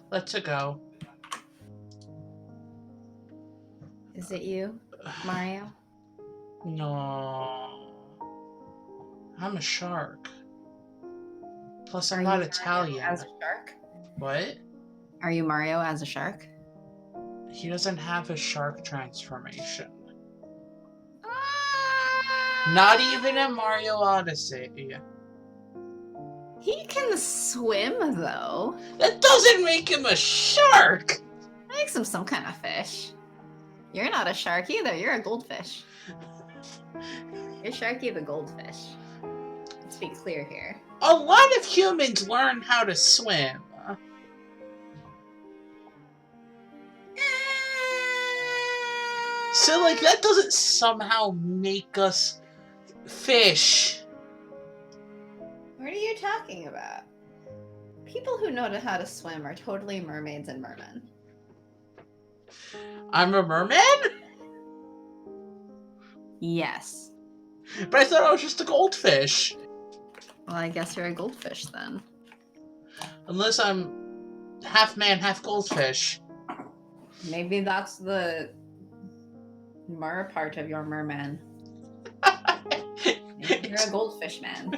Let's go. Is it you, Mario? No. I'm a shark. Plus, I'm Are not you Italian. Mario as a shark? What? Are you Mario as a shark? He doesn't have a shark transformation. Ah! Not even in Mario Odyssey. He can swim, though. That doesn't make him a shark! Makes him some kind of fish. You're not a shark either. You're a goldfish. You're Sharky the goldfish. Let's be clear here. A lot of humans learn how to swim. So, like, that doesn't somehow make us fish. What are you talking about? People who know how to swim are totally mermaids and mermen. I'm a merman? Yes. But I thought I was just a goldfish. Well, I guess you're a goldfish then. Unless I'm half man, half goldfish. Maybe that's the mer part of your merman. Maybe you're a goldfish man.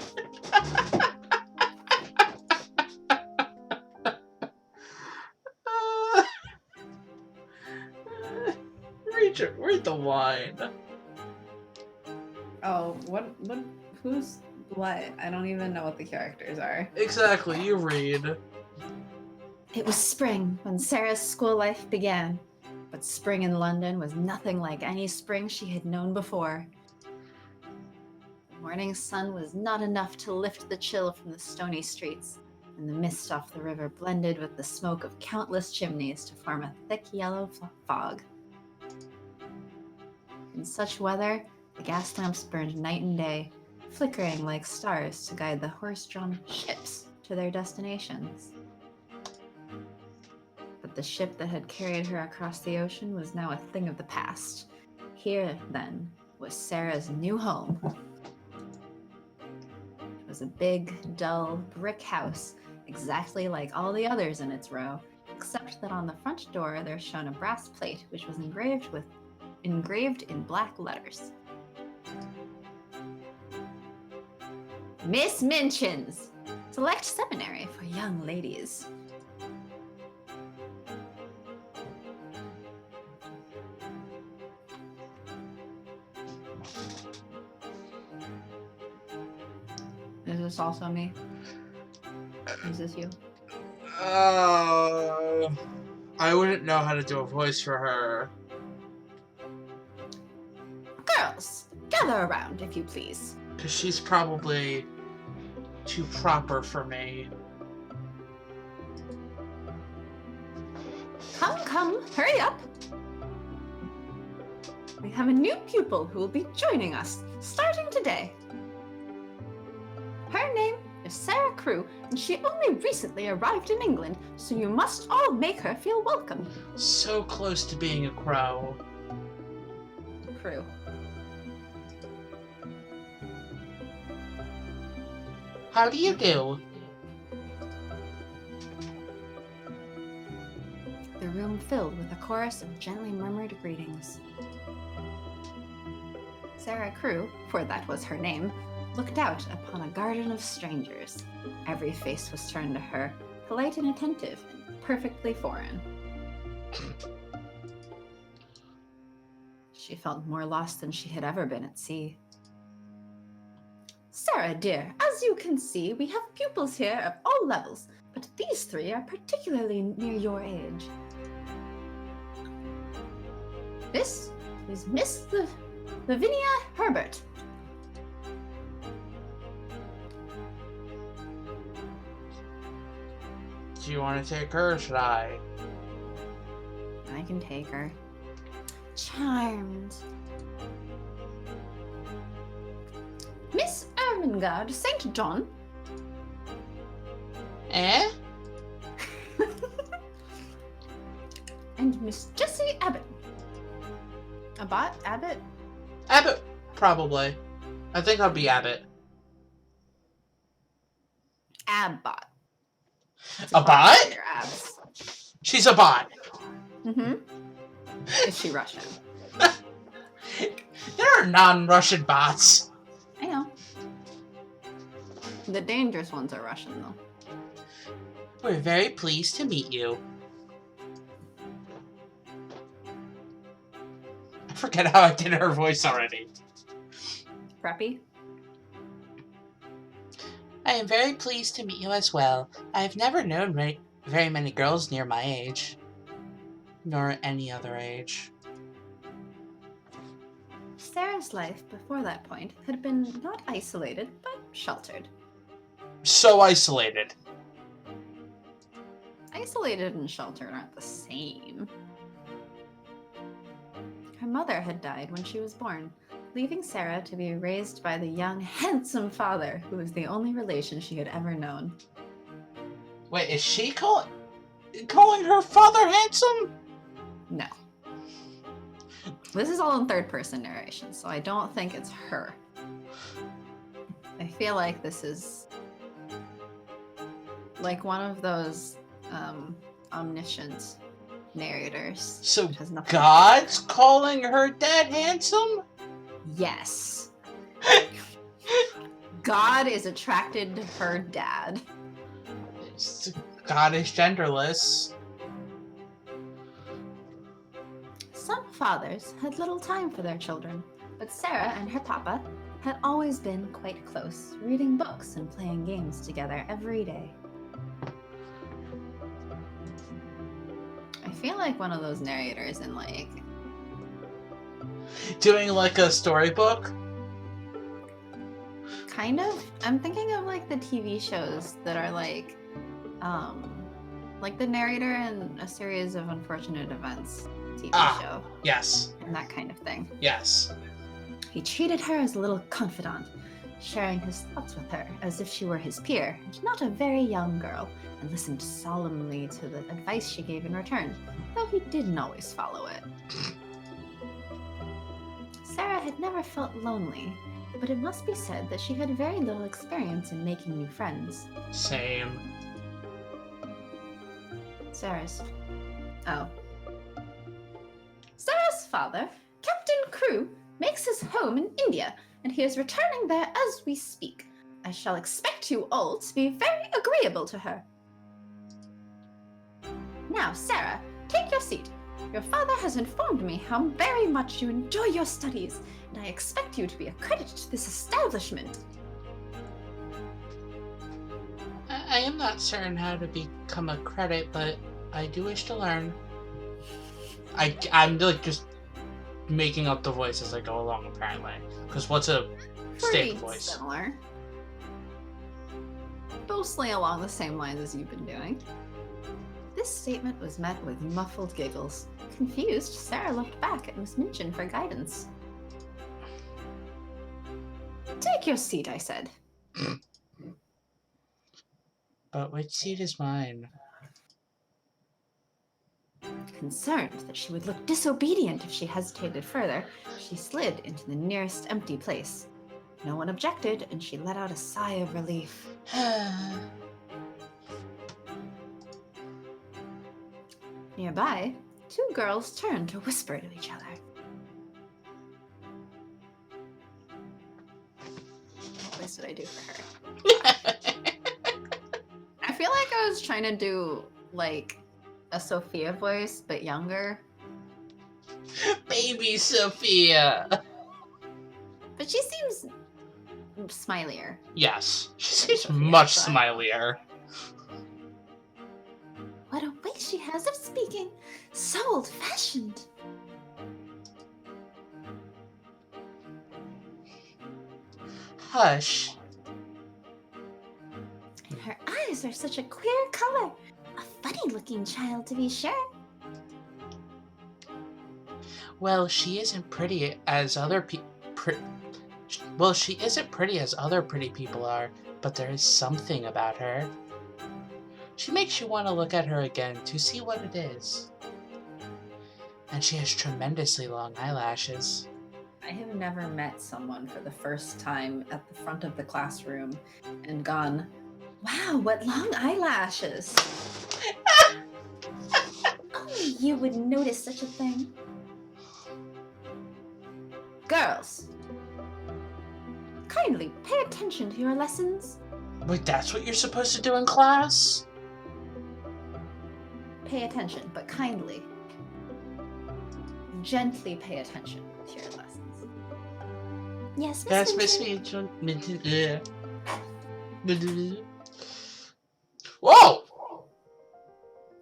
Read the wine. Oh, who's what? I don't even know what the characters are. Exactly, you read. It was spring when Sarah's school life began, but spring in London was nothing like any spring she had known before. The morning sun was not enough to lift the chill from the stony streets, and the mist off the river blended with the smoke of countless chimneys to form a thick yellow fog. In such weather, the gas lamps burned night and day, flickering like stars to guide the horse-drawn ships to their destinations. But the ship that had carried her across the ocean was now a thing of the past. Here, then, was Sarah's new home. It was a big, dull, brick house, exactly like all the others in its row, except that on the front door there shone a brass plate which was engraved in black letters. Miss Minchin's Select Seminary for Young Ladies. Is this also me? Is this you? I wouldn't know how to do a voice for her. Girls, gather around, if you please. Because she's probably too proper for me. Come, hurry up. We have a new pupil who will be joining us, starting today. Her name is Sarah Crewe, and she only recently arrived in England, so you must all make her feel welcome. So close to being a crow. Crewe. How do you do? The room filled with a chorus of gently murmured greetings. Sarah Crewe, for that was her name, looked out upon a garden of strangers. Every face was turned to her, polite and attentive, and perfectly foreign. She felt more lost than she had ever been at sea. Sarah, dear, as you can see, we have pupils here of all levels, but these three are particularly near your age. This is Miss Lavinia Herbert. Do you want to take her or should I? I can take her. Charmed. Miss Ermengarde St. John. Eh? And Miss Jessie Abbott. Abbott? Abbott, probably. I think I'll be Abbott. Abbott. A bot? Your abs. She's a bot. Mm-hmm. Is she Russian? There are non-Russian bots. I know. The dangerous ones are Russian, though. We're very pleased to meet you. I forget how I did her voice already. Preppy? I am very pleased to meet you as well. I have never known very many girls near my age. Nor any other age. Sarah's life before that point had been not isolated, but sheltered. So isolated. Isolated and sheltered aren't the same. Her mother had died when she was born, leaving Sarah to be raised by the young, handsome father who was the only relation she had ever known. Wait, is she calling her father handsome? No. This is all in third-person narration, so I don't think it's her. I feel like this is like one of those omniscient narrators. So has nothing God's calling her dad handsome? Yes. God is attracted to her dad. God is genderless. Some fathers had little time for their children, but Sarah and her papa had always been quite close, reading books and playing games together every day. I feel like one of those narrators in like... Doing like a storybook? Kind of. I'm thinking of like the TV shows that are like the narrator in a series of unfortunate events TV show. Yes. And that kind of thing. Yes. He treated her as a little confidant, sharing his thoughts with her as if she were his peer and not a very young girl, and listened solemnly to the advice she gave in return, though he didn't always follow it. Sarah had never felt lonely, but it must be said that she had very little experience in making new friends. Same. Sarah's father, Captain Crew, makes his home in India, and he is returning there as we speak. I shall expect you all to be very agreeable to her. Now, Sarah, take your seat. Your father has informed me how very much you enjoy your studies, and I expect you to be a credit to this establishment. I am not certain how to become a credit, but I do wish to learn. I'm like just making up the voice as I go along, apparently. Because what's a Pretty stage voice? similar. Mostly along the same lines as you've been doing. This statement was met with muffled giggles. Confused, Sarah looked back at Miss Minchin for guidance. Take your seat, I said. But which seat is mine? Concerned that she would look disobedient if she hesitated further, she slid into the nearest empty place. No one objected, and she let out a sigh of relief. Nearby, two girls turned to whisper to each other. What voice did I do for her? I feel like I was trying to do, like, a Sophia voice, but younger. Baby Sophia! But she seems smilier. Yes, she seems Sophia, much but- smilier. What a way she has of speaking! So old-fashioned! Hush. And her eyes are such a queer color. A funny-looking child, to be sure. Well, she isn't pretty as other Well, she isn't pretty as other pretty people are, but there is something about her. She makes you want to look at her again to see what it is. And she has tremendously long eyelashes. I have never met someone for the first time at the front of the classroom and gone, wow, what long eyelashes. you would notice such a thing. Girls, kindly pay attention to your lessons. Wait, that's what you're supposed to do in class? Pay attention, but kindly. Gently pay attention to your lessons. Yes, That's Miss Miss Winter. Winter. Whoa!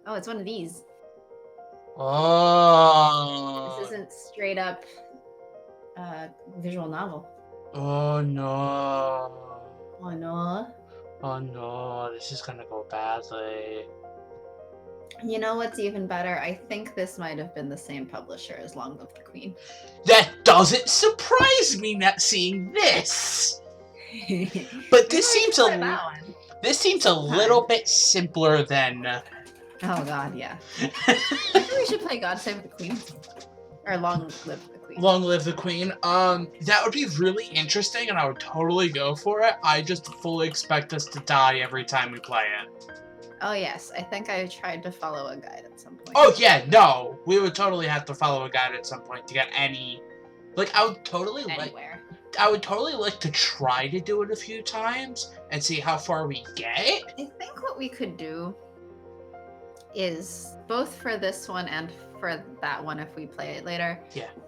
Oh, it's one of these. Oh. This isn't straight up visual novel. Oh no. Oh no. Oh no, this is gonna go badly. You know what's even better? I think this might have been the same publisher as Long Live the Queen. That doesn't surprise me not seeing this. But this seems a little bit simpler than. Oh god, yeah. I think we should play God Save the Queen. Or Long Live the Queen. Long Live the Queen. That would be really interesting, and I would totally go for it. I just fully expect us to die every time we play it. Oh yes, I think I tried to follow a guide at some point. Oh yeah, no, we would totally have to follow a guide at some point to get any. Like, I would totally Anywhere. like to try to do it a few times and see how far we get. I think what we could do is, both for this one and for that one if we play it later,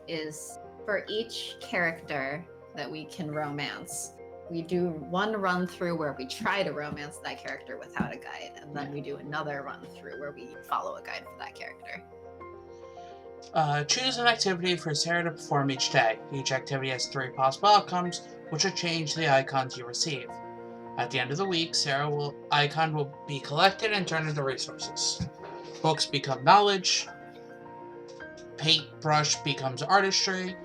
is for each character that we can romance, we do one run through where we try to romance that character without a guide, and then we do another run through where we follow a guide for that character. Choose an activity for Sarah to perform each day. Each activity has 3 possible outcomes, which will change the icons you receive. At the end of the week, icon will be collected and turned into resources. Books become knowledge. Paintbrush becomes artistry.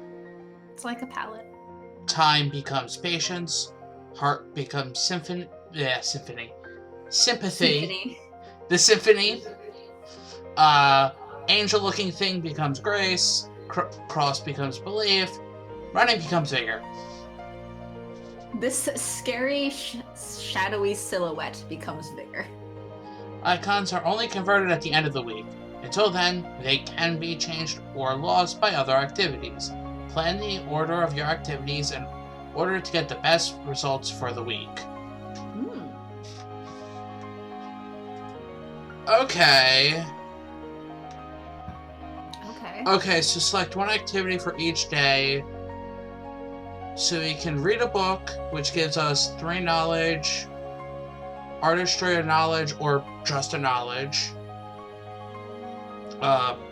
It's like a palette. Time becomes patience. Heart becomes symphony. Sympathy. Symphony. The symphony. Angel-looking thing becomes grace. Cross becomes belief. Running becomes vigor. This scary, shadowy silhouette becomes vigor. Icons are only converted at the end of the week. Until then, they can be changed or lost by other activities. Plan the order of your activities in order to get the best results for the week. Okay. Okay, so select one activity for each day. So we can read a book, which gives us 3 knowledge, artistry of knowledge, or just a knowledge.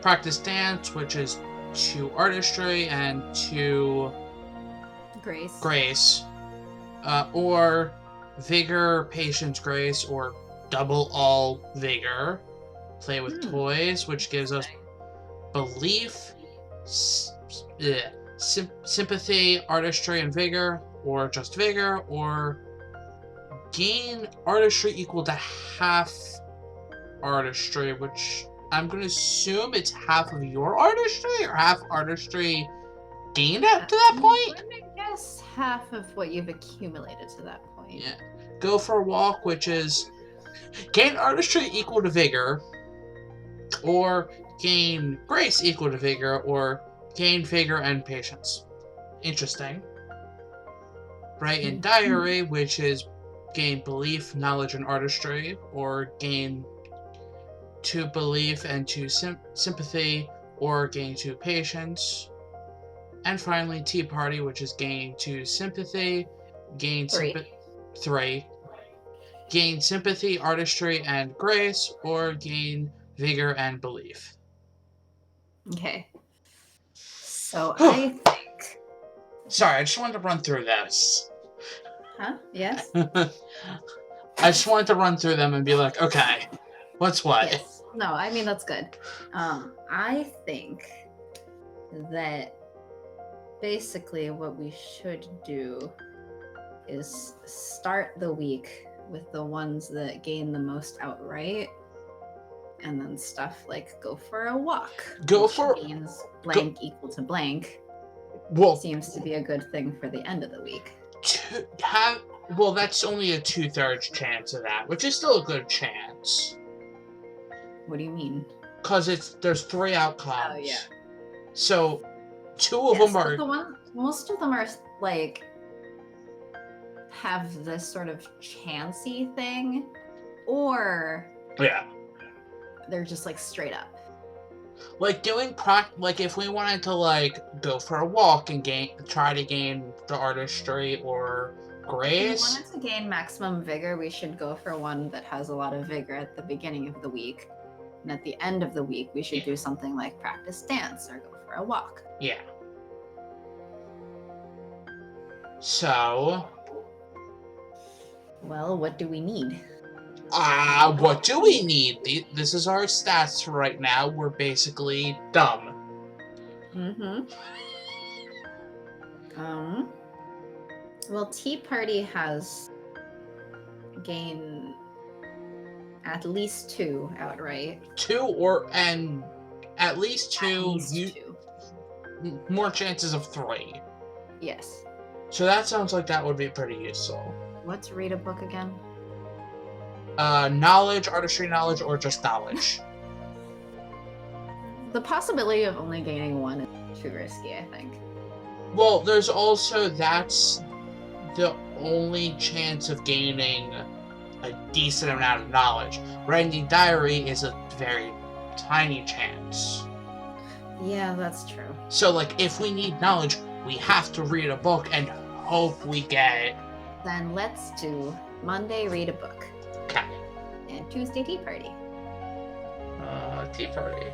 Practice dance, which is 2 artistry and 2 grace. Or vigor, patience, grace, or double all vigor. Play with toys, which gives us belief, sympathy, artistry, and vigor, or just vigor, or gain artistry equal to half artistry, which I'm going to assume it's half of your artistry, or half artistry gained up to that point? I'm going to guess half of what you've accumulated to that point. Yeah. Go for a walk, which is gain artistry equal to vigor, or gain grace equal to vigor, or gain vigor and patience. Interesting. Write in diary, which is gain belief, knowledge, and artistry, or gain 2 belief and 2 sympathy, or gain 2 patience. And finally, tea party, which is gain 2 sympathy, gain 3. Gain sympathy, artistry, and grace, or gain vigor and belief. Okay. So I think... Sorry, I just wanted to run through this. Huh? Yes? I just wanted to run through them and be like, okay, what's what? Yes. No, I mean, that's good. I think that basically what we should do is start the week with the ones that gain the most outright, and then stuff like go for a walk. Means blank equal to blank. Well, seems to be a good thing for the end of the week. Well, that's only a 2/3 chance of that, which is still a good chance. What do you mean? Because there's 3 outcomes. Oh, yeah. So, 2 of them are... Most of them are, like, have this sort of chancy thing, or... Yeah. They're just, like, straight up. Like, like, if we wanted to, like, go for a walk and try to gain the artistry or grace... If we wanted to gain maximum vigor, we should go for one that has a lot of vigor at the beginning of the week. And at the end of the week, we should do something like practice dance or go for a walk. Yeah. So... Well, what do we need? What do we need? This is our stats for right now. We're basically dumb. Well, Tea Party has gained at least 2 outright. 2 and at least 2. At least 2. More chances of 3. Yes. So that sounds like that would be pretty useful. What's read a book again? Knowledge, artistry knowledge, or just knowledge. The possibility of only gaining 1 is too risky, I think. Well, there's also, that's the only chance of gaining a decent amount of knowledge. Writing diary is a very tiny chance. Yeah, that's true. So, like, if we need knowledge, we have to read a book and hope we get... Then let's do Monday, read a book. Okay. And Tuesday, tea party. Tea party.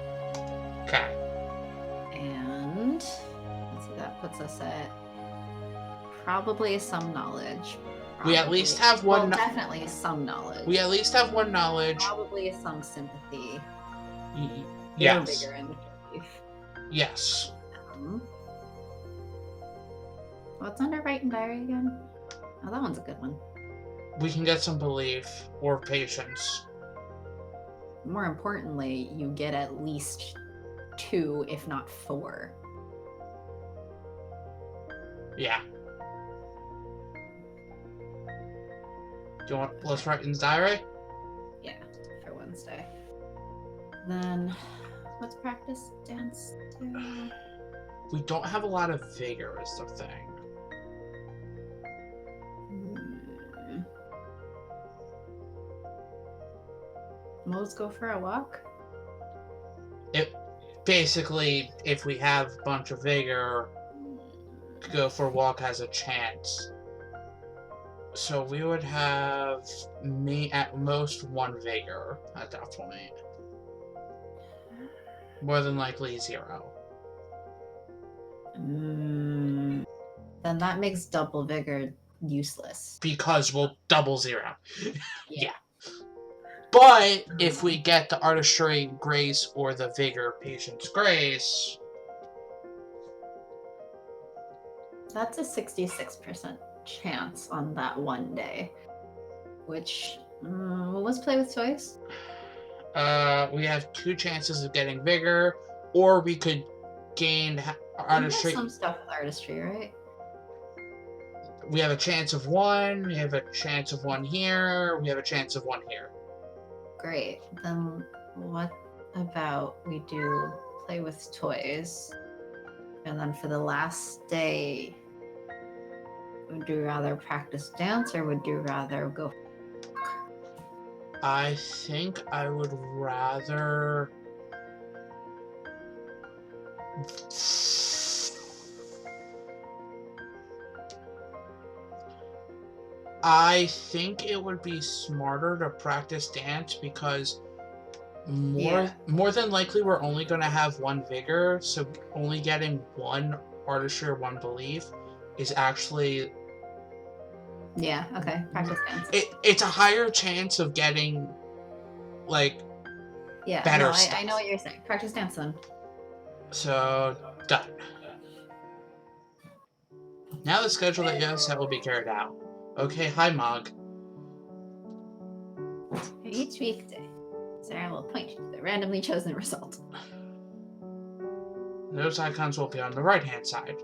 Okay. And let's see, that puts us at probably some knowledge. We at least have one... Well, definitely some knowledge. We at least have 1 knowledge. Probably some sympathy. Yes. Bigger in belief. Yes. What's under write and diary again? Oh, that one's a good one. We can get some belief or patience. More importantly, you get at least 2, if not 4. Yeah. Do you want... Let's write in the diary? Yeah, for Wednesday. Then, let's practice dance too. We don't have a lot of vigor is the thing. Let's go for a walk. Basically, if we have a bunch of vigor, go for a walk has a chance. So we would have at most 1 vigor at that point. More than likely 0. Then that makes double vigor useless. Because we'll double 0. Yeah. But if we get the artistry grace or the vigor patience grace... That's a 66% chance on that one day. Which, let's play with toys. We have 2 chances of getting vigor, or we could gain artistry. We have some stuff with artistry, right? We have a chance of 1, we have a chance of 1 here, we have a chance of 1 here. Great. Then what about we do play with toys? And then for the last day, would you rather practice dance or would you rather go? I think I would rather... I think it would be smarter to practice dance because more than likely we're only going to have 1 vigor, so only getting 1 artistry or 1 belief is actually... Yeah, okay, practice dance. It's a higher chance of getting, like, better stuff. I know what you're saying. Practice dance then. So, done. Now the schedule that you have set will be carried out. Okay, hi, Mog. Each weekday, Sarah will point you to the randomly chosen result. Those icons will be on the right-hand side.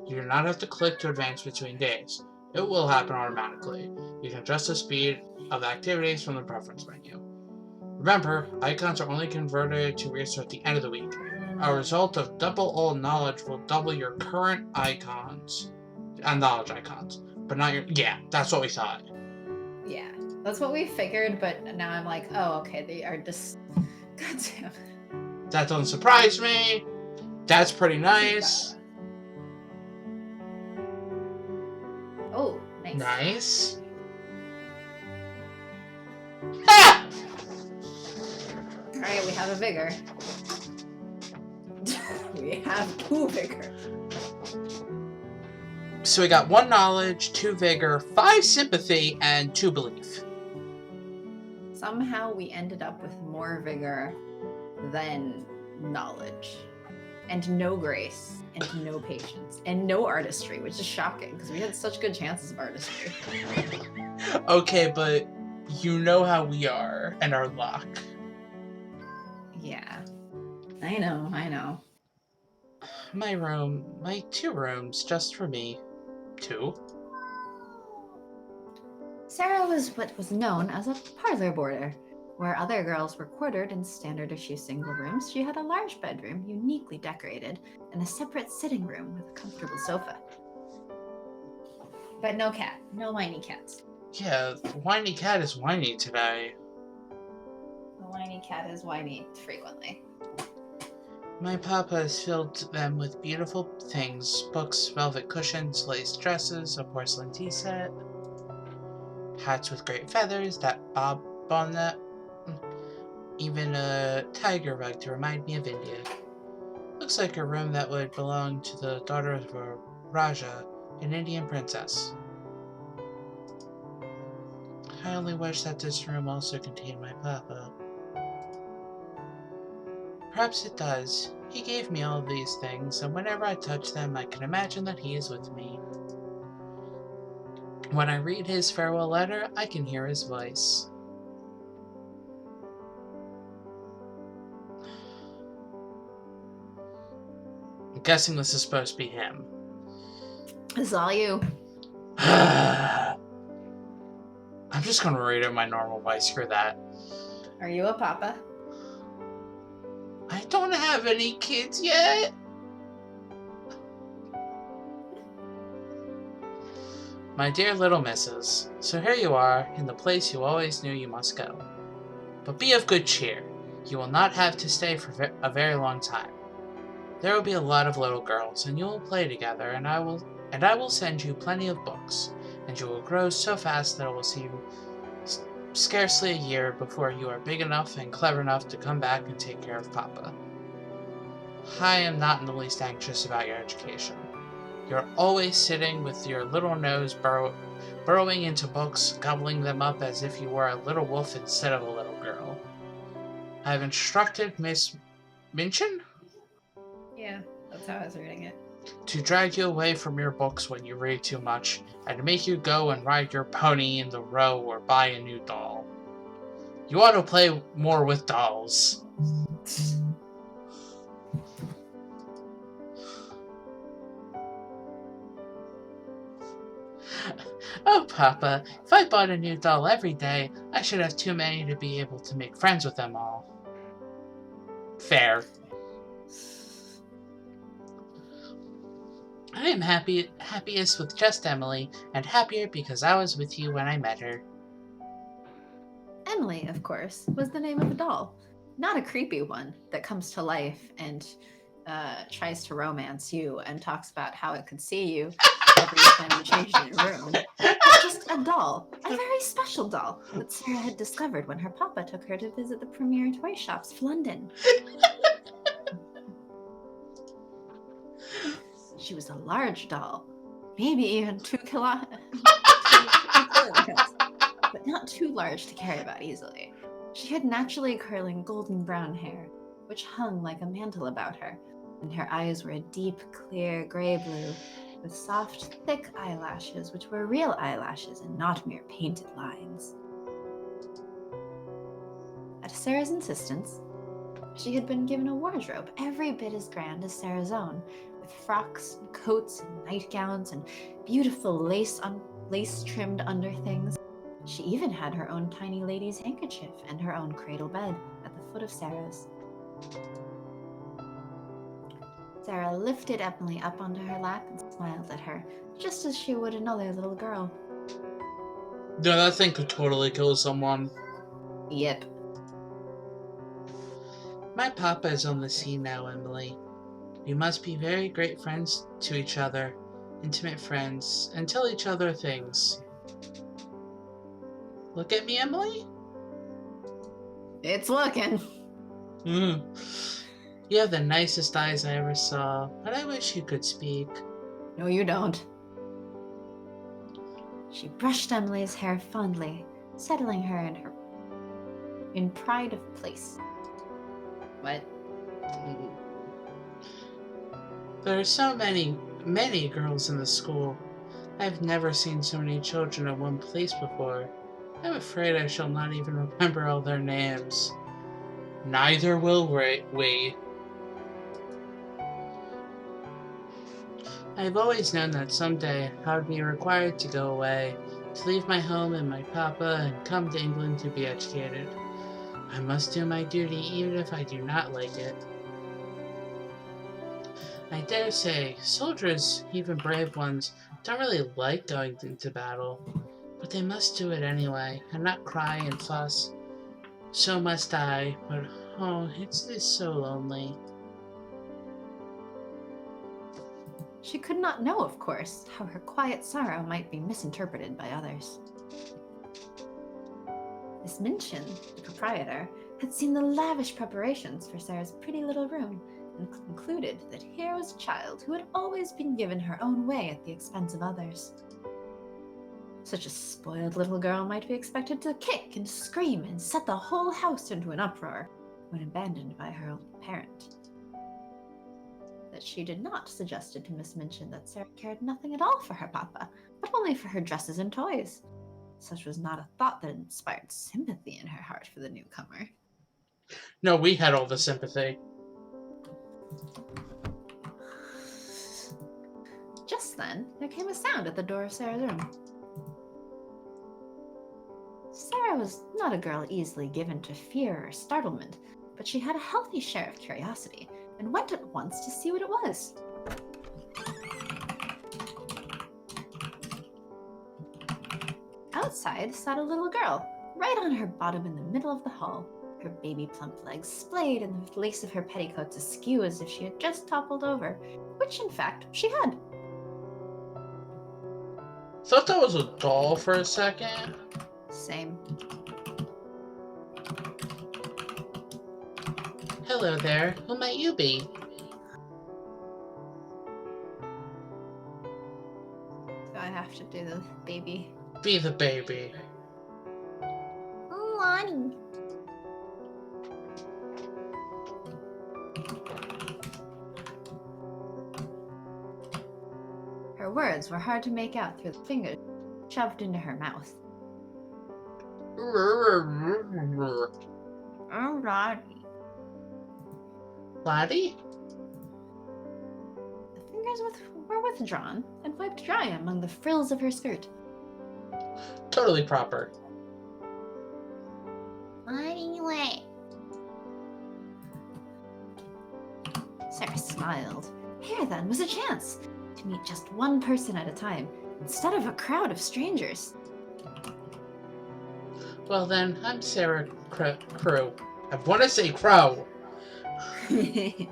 You do not have to click to advance between days. It will happen automatically. You can adjust the speed of activities from the preference menu. Remember, icons are only converted to research at the end of the week. A result of double old knowledge will double your current icons. Knowledge icons. But not your... Yeah, that's what we thought. Yeah, that's what we figured, but now I'm like, oh, okay, they are just... Goddamn. That doesn't surprise me. That's pretty nice. Oh, nice. Nice. Ah! Alright, we have a vigor. We have 2 vigor. So we got 1 knowledge, 2 vigor, 5 sympathy, and 2 belief. Somehow we ended up with more vigor than knowledge. And no grace, and no patience, and no artistry, which is shocking, because we had such good chances of artistry. Okay, but you know how we are, and our luck. Yeah. I know. My room, my 2 rooms, just for me. 2. Sarah was what was known as a parlor boarder. Where other girls were quartered in standard-issue single rooms, she had a large bedroom, uniquely decorated, and a separate sitting room with a comfortable sofa. But no cat. No whiny cats. Yeah, the whiny cat is whiny today. The whiny cat is whiny frequently. My papa has filled them with beautiful things. Books, velvet cushions, lace dresses, a porcelain tea set, hats with great feathers, that bob bonnet, even a tiger rug to remind me of India. Looks like a room that would belong to the daughter of a Raja, an Indian princess. I only wish that this room also contained my papa. Perhaps it does. He gave me all of these things, and whenever I touch them, I can imagine that he is with me. When I read his farewell letter, I can hear his voice. I'm guessing this is supposed to be him. This is all you. I'm just gonna read it in my normal voice, screw that. Are you a papa? I don't have any kids yet. My dear little missus, so here you are, in the place you always knew you must go. But be of good cheer. You will not have to stay for a very long time. There will be a lot of little girls, and you will play together, and I will send you plenty of books, and you will grow so fast that it will seem scarcely a year before you are big enough and clever enough to come back and take care of Papa. I am not in the least anxious about your education. You're always sitting with your little nose burrowing into books, gobbling them up as if you were a little wolf instead of a little girl. I have instructed Miss Minchin? Yeah, that's how I was reading it. To drag you away from your books when you read too much, and to make you go and ride your pony in the row or buy a new doll. You ought to play more with dolls. Oh, Papa, if I bought a new doll every day, I should have too many to be able to make friends with them all. Fair. I am happiest with just Emily, and happier because I was with you when I met her. Emily, of course, was the name of a doll. Not a creepy one that comes to life and tries to romance you and talks about how it could see you every time you changed your room. But just a doll, a very special doll that Sarah had discovered when her papa took her to visit the premier toy shops of London. She was a large doll, maybe even 2 kilograms, but not too large to carry about easily. She had naturally curling golden brown hair, which hung like a mantle about her, and her eyes were a deep, clear gray blue, with soft, thick eyelashes, which were real eyelashes and not mere painted lines. At Sarah's insistence, she had been given a wardrobe every bit as grand as Sarah's own, with frocks and coats and nightgowns and beautiful lace-trimmed underthings. She even had her own tiny lady's handkerchief and her own cradle bed at the foot of Sarah's. Sarah lifted Emily up onto her lap and smiled at her, just as she would another little girl. No, that thing could totally kill someone. Yep. My papa is on the scene now, Emily. We must be very great friends to each other, intimate friends, and tell each other things. Look at me, Emily? It's looking. You have the nicest eyes I ever saw, but I wish you could speak. No, you don't. She brushed Emily's hair fondly, settling her in pride of place. What? There are so many girls in the school. I've never seen so many children in one place before. I'm afraid I shall not even remember all their names. Neither will we. I've always known that someday I would be required to go away, to leave my home and my papa and come to England to be educated. I must do my duty even if I do not like it. I dare say, soldiers, even brave ones, don't really like going into battle, but they must do it anyway, and not cry and fuss. So must I, but oh, it's so lonely. She could not know, of course, how her quiet sorrow might be misinterpreted by others. Miss Minchin, the proprietor, had seen the lavish preparations for Sarah's pretty little room and concluded that here was a child who had always been given her own way at the expense of others. Such a spoiled little girl might be expected to kick and scream and set the whole house into an uproar when abandoned by her old parent. That she did not suggested to Miss Minchin that Sarah cared nothing at all for her papa, but only for her dresses and toys. Such was not a thought that inspired sympathy in her heart for the newcomer. No, we had all the sympathy. Just then, there came a sound at the door of Sarah's room. Sarah was not a girl easily given to fear or startlement, but she had a healthy share of curiosity and went at once to see what it was. Outside sat a little girl, right on her bottom in the middle of the hall, her baby plump legs splayed and the lace of her petticoats askew as if she had just toppled over, which in fact she had. Thought that was a doll for a second. Same. Hello there, who might you be? Do I have to do the baby? Be the baby. Lonnie. Her words were hard to make out through the fingers shoved into her mouth. Oh, Lottie. Lottie? The fingers were withdrawn and wiped dry among the frills of her skirt. Totally proper. Anyway. Sarah smiled. Here then was a chance to meet just one person at a time instead of a crowd of strangers. Well then, I'm Sarah Crow. I want to say Crow. And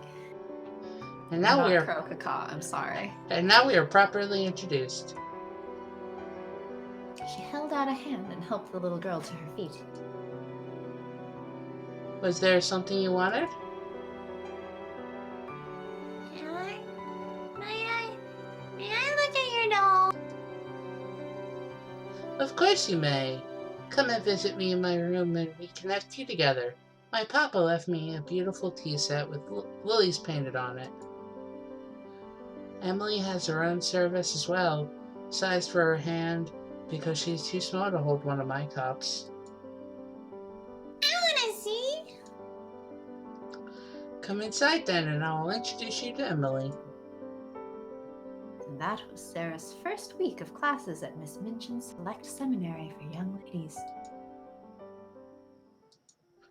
now Not we are Crow-cacaw, I'm sorry. And now we are properly introduced. She held out a hand and helped the little girl to her feet. Was there something you wanted? May I look at your doll? Of course you may. Come and visit me in my room and we can have tea together. My papa left me a beautiful tea set with lilies painted on it. Emily has her own service as well, sized for her hand, because she's too small to hold one of my cups. I want to see. Come inside then and I will introduce you to Emily. And that was Sarah's first week of classes at Miss Minchin's Select Seminary for Young Ladies.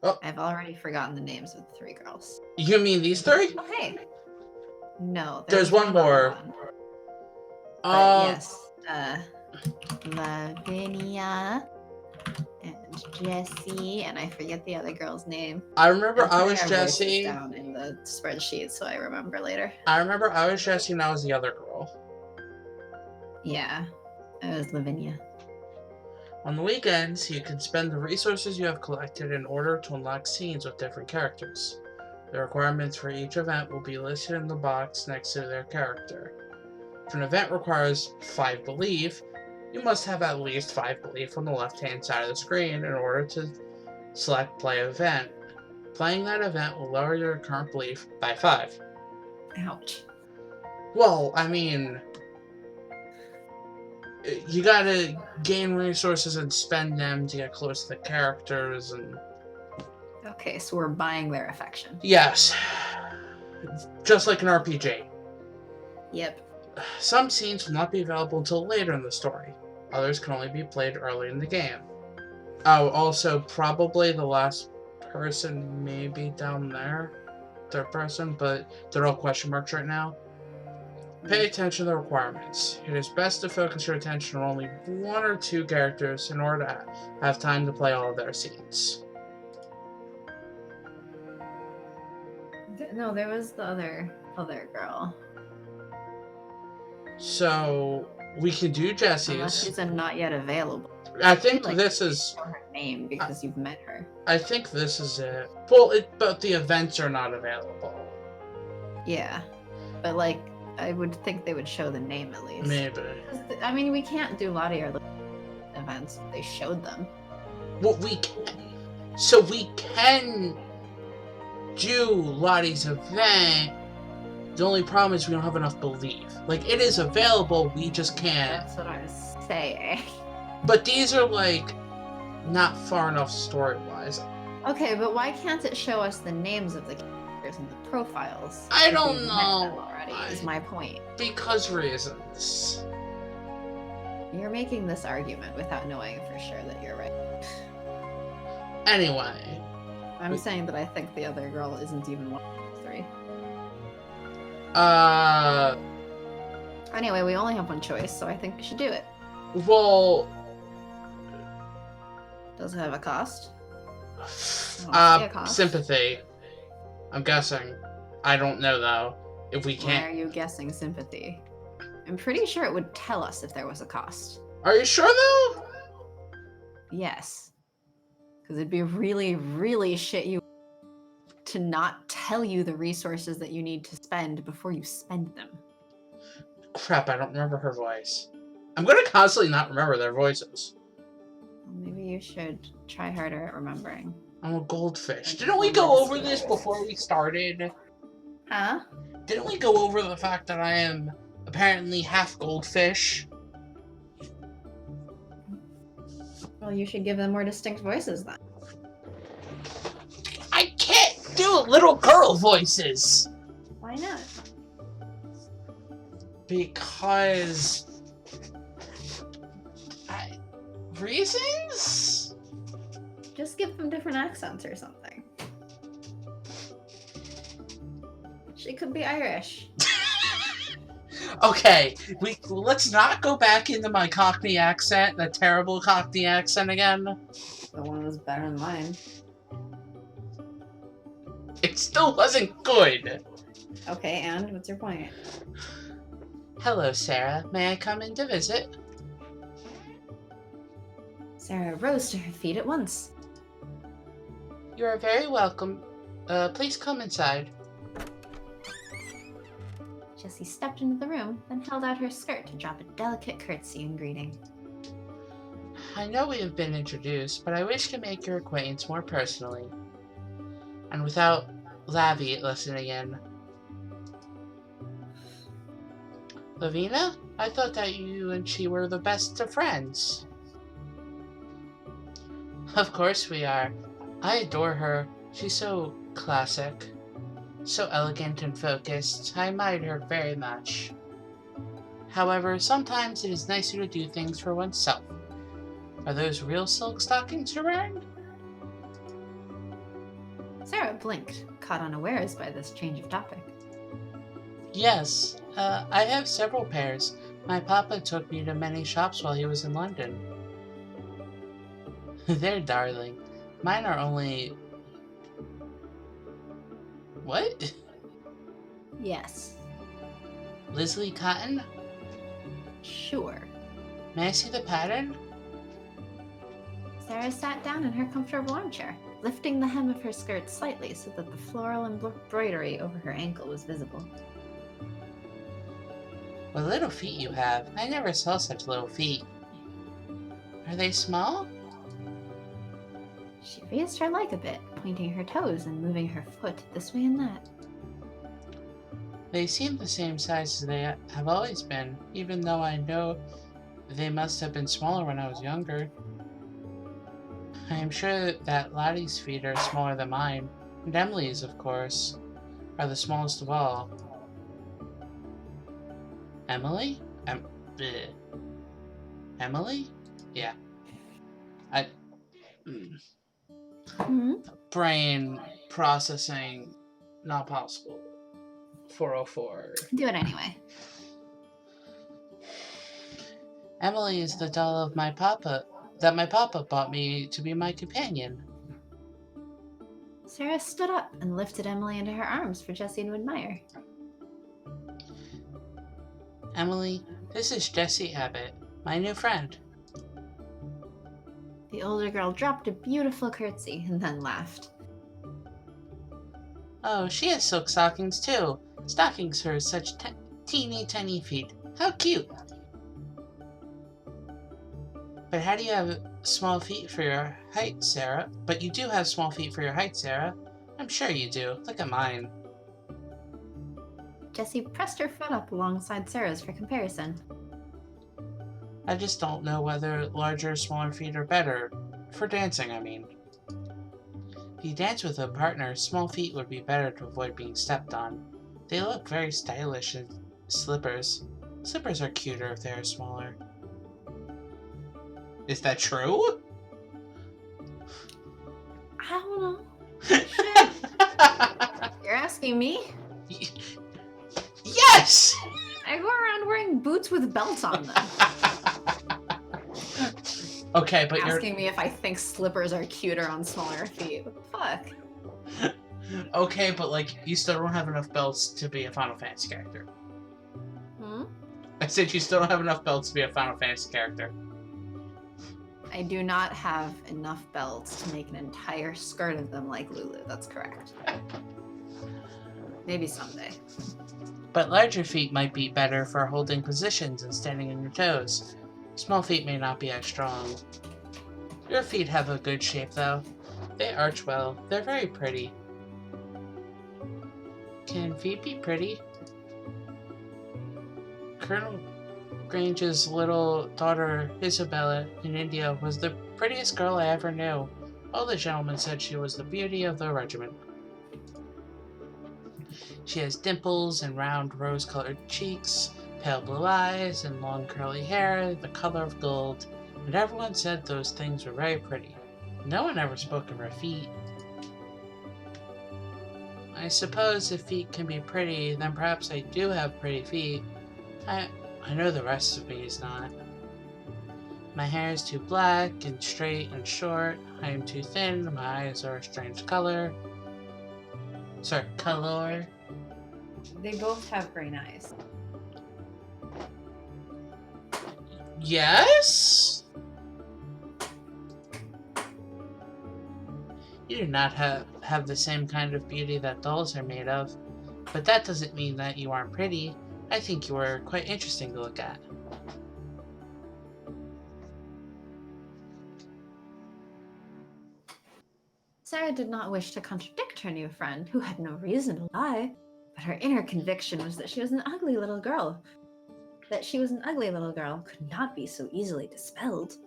Oh. I've already forgotten the names of the 3 girls. You mean these 3? Oh, hey. No, There's one more. But yes, Lavinia and Jessie, and I forget the other girl's name. I remember I was Our Jessie. voices down in the spreadsheet, so I remember later. I remember I was Jessie and I was the other girl. Yeah, it was Lavinia. On the weekends, you can spend the resources you have collected in order to unlock scenes with different characters. The requirements for each event will be listed in the box next to their character. If an event requires 5 belief, you must have at least 5 belief on the left-hand side of the screen in order to select play event. Playing that event will lower your current belief by 5. Ouch. Well, I mean, you gotta gain resources and spend them to get close to the characters and... Okay, so we're buying their affection. Yes. Just like an RPG. Yep. Some scenes will not be available until later in the story. Others can only be played early in the game. Oh, also, probably the last person may be down there. 3rd person, but they're all question marks right now. Pay attention to the requirements. It is best to focus your attention on only 1 or 2 characters in order to have time to play all of their scenes. No, there was the other girl. So, we can do Unless Jessie's. she's not yet available. I think Like, this is... her name because you've met her. I think this is it. Well, but the events are not available. Yeah. But, like, I would think they would show the name at least. Maybe. I mean, we can't do a lot of your events. They showed them. Well, we can. So we can do Lottie's event. The only problem is we don't have enough belief. Like, it is available, we just can't. That's what I was saying. But these are, like, not far enough story-wise. Okay, but why can't it show us the names of the characters and the profiles? I if don't we've met know. them already, is my point. Because reasons. You're making this argument without knowing for sure that you're right. Anyway. I'm saying that I think the other girl isn't even one of the 3. Anyway, we only have one choice, so I think we should do it. Well... Does it have a cost? I don't see a cost. Sympathy. I'm guessing. I don't know, though. If we can't... Why are you guessing sympathy? I'm pretty sure it would tell us if there was a cost. Are you sure, though? Yes. Because it'd be really, really shit you to not tell you the resources that you need to spend before you spend them. Crap, I don't remember her voice. I'm gonna constantly not remember their voices. Well, maybe you should try harder at remembering. I'm a goldfish. Didn't we go over this before we started? Huh? Didn't we go over the fact that I am apparently half goldfish? Well, you should give them more distinct voices then. I can't do little girl voices! Why not? Because... reasons? Just give them different accents or something. She could be Irish. Okay, let's not go back into my Cockney accent, that terrible Cockney accent again. The one was better than mine. It still wasn't good. Okay, and what's your point? Hello, Sarah. May I come in to visit? Sarah rose to her feet at once. You are very welcome. Please come inside. Jessie stepped into the room, then held out her skirt to drop a delicate curtsy in greeting. I know we have been introduced, but I wish to make your acquaintance more personally. And without Lavi listening in. Lavina? I thought that you and she were the best of friends. Of course we are. I adore her. She's so classic. So elegant and focused. I admired her very much. However, sometimes it is nicer to do things for oneself. Are those real silk stockings you're wearing? Sarah blinked, caught unawares by this change of topic. Yes, I have several pairs. My papa took me to many shops while he was in London. They're darling. Mine are only... What? Yes. Lisley cotton? Sure. May I see the pattern? Sarah sat down in her comfortable armchair, lifting the hem of her skirt slightly so that the floral embroidery over her ankle was visible. What little feet you have. I never saw such little feet. Are they small? She raised her leg a bit, pointing her toes and moving her foot this way and that. They seem the same size as they have always been, even though I know they must have been smaller when I was younger. I am sure that Lottie's feet are smaller than mine, and Emily's, of course, are the smallest of all. Emily? Emily? Yeah. Brain processing not possible. 404. Do it anyway. Emily is the doll of my papa that my papa bought me to be my companion. Sarah stood up and lifted Emily into her arms for Jessie to admire. Emily, this is Jessie Abbott, my new friend. The older girl dropped a beautiful curtsy and then laughed. Oh, she has silk stockings too. Stockings for such teeny tiny feet. How cute! But how do you have small feet for your height, Sarah? But you do have small feet for your height, Sarah. I'm sure you do. Look at mine. Jessie pressed her foot up alongside Sarah's for comparison. I just don't know whether larger or smaller feet are better. For dancing, I mean. If you dance with a partner, small feet would be better to avoid being stepped on. They look very stylish in slippers. Slippers are cuter if they are smaller. Is that true? I don't know. Shit. You're asking me? Yes! I go around wearing boots with belts on them. Okay, but you're asking me if I think slippers are cuter on smaller feet. What the fuck? Okay, but like you still don't have enough belts to be a Final Fantasy character. I said you still don't have enough belts to be a Final Fantasy character. I do not have enough belts to make an entire skirt of them like Lulu. That's correct. Maybe someday. But larger feet might be better for holding positions and standing on your toes. Small feet may not be as strong. Your feet have a good shape, though. They arch well. They're very pretty. Can feet be pretty? Colonel Grange's little daughter, Isabella, in India, was the prettiest girl I ever knew. All the gentlemen said she was the beauty of the regiment. She has dimples and round rose-colored cheeks, pale blue eyes, and long curly hair, the color of gold, and everyone said those things were very pretty. No one ever spoke of her feet. I suppose if feet can be pretty, then perhaps I do have pretty feet. I know the rest of me is not. My hair is too black and straight and short. I am too thin. My eyes are a strange color. Sorry, color. They both have green eyes. Yes? You do not have the same kind of beauty that dolls are made of. But that doesn't mean that you aren't pretty. I think you are quite interesting to look at. Sarah did not wish to contradict her new friend, who had no reason to lie, but her inner conviction was that she was an ugly little girl. That she was an ugly little girl could not be so easily dispelled.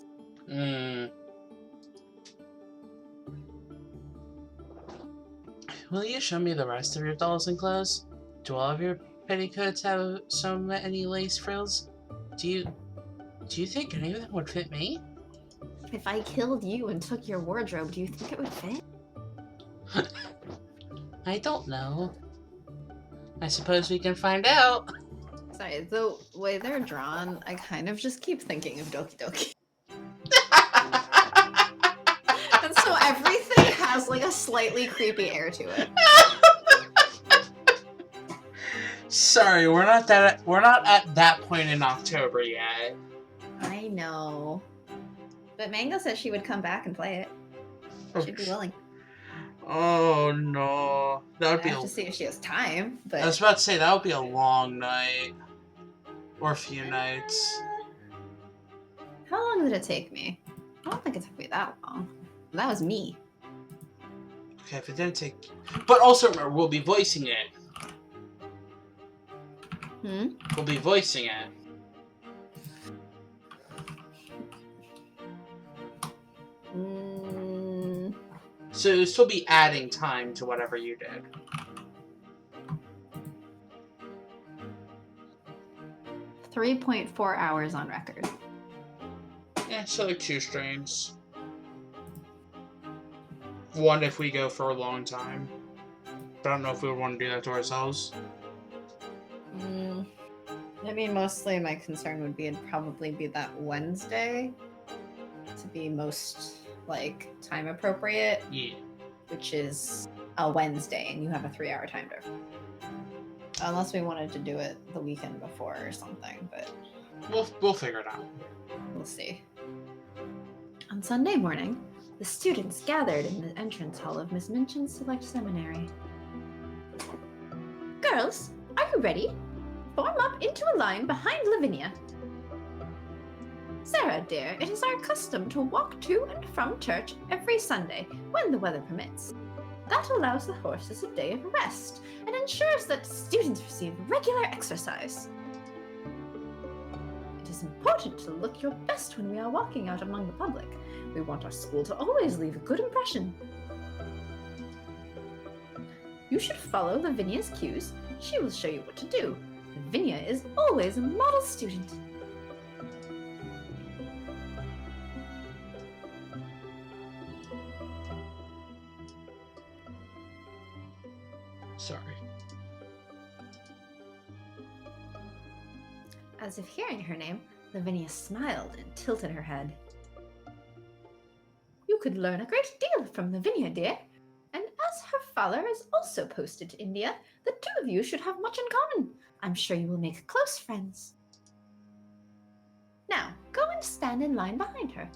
Will you show me the rest of your dolls and clothes? Do all of your petticoats have so many lace frills? Do you think any of them would fit me? If I killed you and took your wardrobe, do you think it would fit? I don't know. I suppose we can find out. Sorry, the way they're drawn, I kind of just keep thinking of Doki Doki. And so everything has like a slightly creepy air to it. Sorry, we're not at that point in October yet. I know. But Mango said she would come back and play it. She'd be willing. Oh no. That would I be have to see if she has time, but I was about to say that would be a long night. Or a few nights. how long did it take me? I don't think it took me that long. That was me. Okay, if it didn't take... But also remember, we'll be voicing it. We'll be voicing it. So you'll still be adding time to whatever you did. 3.4 hours on record. Yeah, so like 2 streams. 1 if we go for a long time. But I don't know if we would want to do that to ourselves. I mean, mostly my concern would be it'd probably be that Wednesday to be most, like, time appropriate. Yeah. Which is a Wednesday, and you have a 3-hour time difference. Unless we wanted to do it the weekend before or something, but... We'll figure it out. We'll see. On Sunday morning, the students gathered in the entrance hall of Miss Minchin's Select Seminary. Girls, are you ready? Form up into a line behind Lavinia. Sarah, dear, it is our custom to walk to and from church every Sunday, when the weather permits. That allows the horses a day of rest, and ensures that students receive regular exercise. It is important to look your best when we are walking out among the public. We want our school to always leave a good impression. You should follow Lavinia's cues. She will show you what to do. Lavinia is always a model student. Sorry. As if hearing her name, Lavinia smiled and tilted her head. You could learn a great deal from Lavinia, dear. And as her father is also posted to India, the two of you should have much in common. I'm sure you will make close friends. Now, go and stand in line behind her.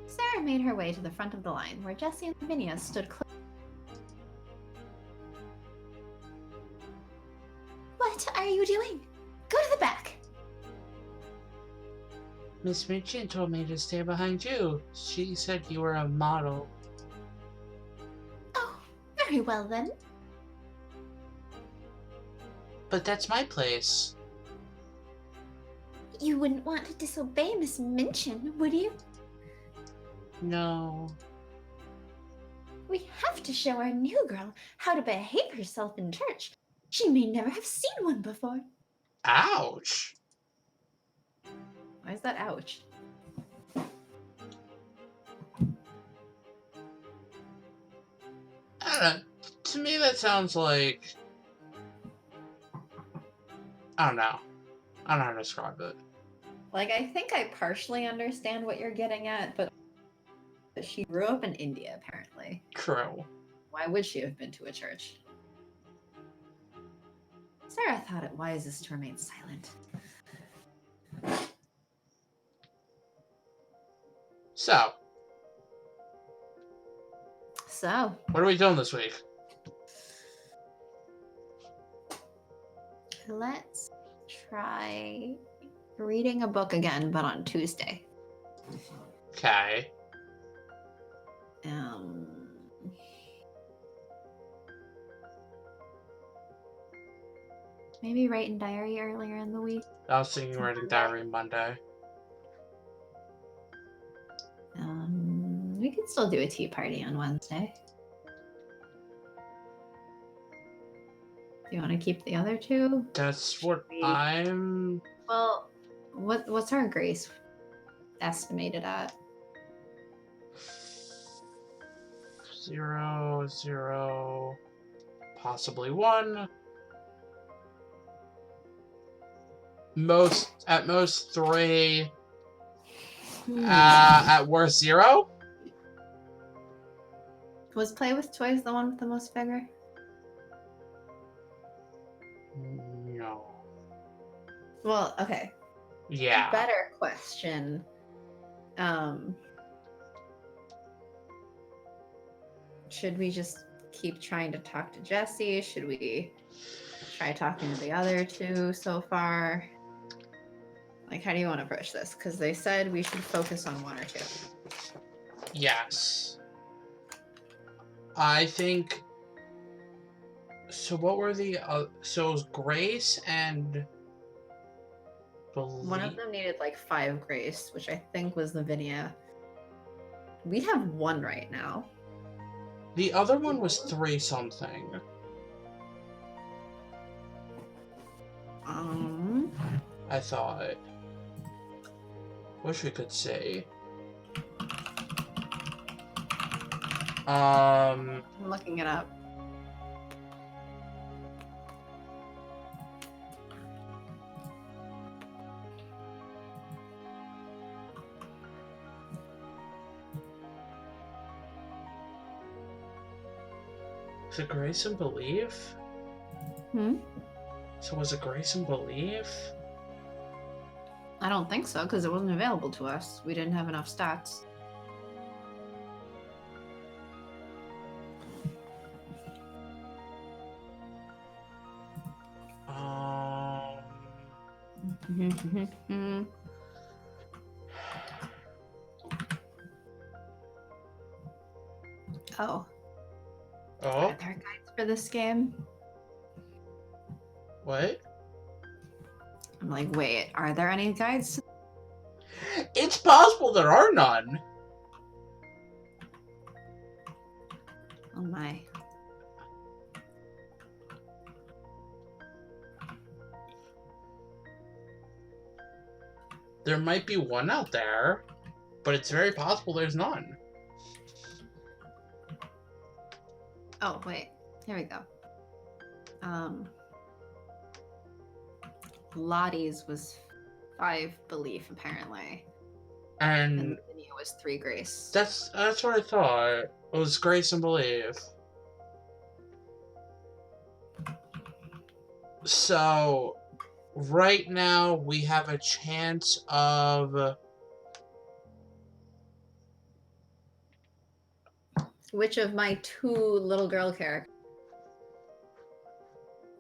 Sarah made her way to the front of the line, where Jessie and Lavinia stood close. What are you doing? Go to the back. Miss Minchin told me to stay behind you. She said you were a model. Oh, very well then. But that's my place. You wouldn't want to disobey Miss Minchin, would you? No. We have to show our new girl how to behave herself in church. She may never have seen one before. Ouch. Why is that ouch? I don't know. To me, that sounds like... I don't know. I don't know how to describe it. Like, I think I partially understand what you're getting at, but she grew up in India, apparently. True. Why would she have been to a church? Sarah thought it wisest to remain silent. So, what are we doing this week? Let's try reading a book again, but on Tuesday. Okay. Maybe writing diary earlier in the week. I was thinking writing diary Monday. We could still do a tea party on Wednesday. Do you want to keep the other two? That's what We- I'm... Well, what's our grace estimated at? 0, 0, possibly 1. At most 3. At worst 0? Was Play with Toys the one with the most vigor? No. Well, okay. Yeah. Better question. Should we just keep trying to talk to Jesse? Should we try talking to the other two so far? Like, how do you want to approach this? Because they said we should focus on one or two. Yes. I think... So what were the... so it was Grace and... One of them needed like 5 grace, which I think was Lavinia. We have 1 right now. The other one was 3 something. I thought. Wish we could see. I'm looking it up. Was it Grace and Belief? So was it Grace and Belief? I don't think so, because it wasn't available to us. We didn't have enough stats. Oh. Oh? Are there guides for this game? What? I'm like, wait, are there any guides? It's possible there are none. Oh my. There might be one out there, but it's very possible there's none. Oh, wait. Here we go. Lottie's was 5 belief, apparently. And And Lavinia was 3 grace. that's what I thought. It was Grace and Belief. So, right now we have a chance of... Which of my 2 little girl characters?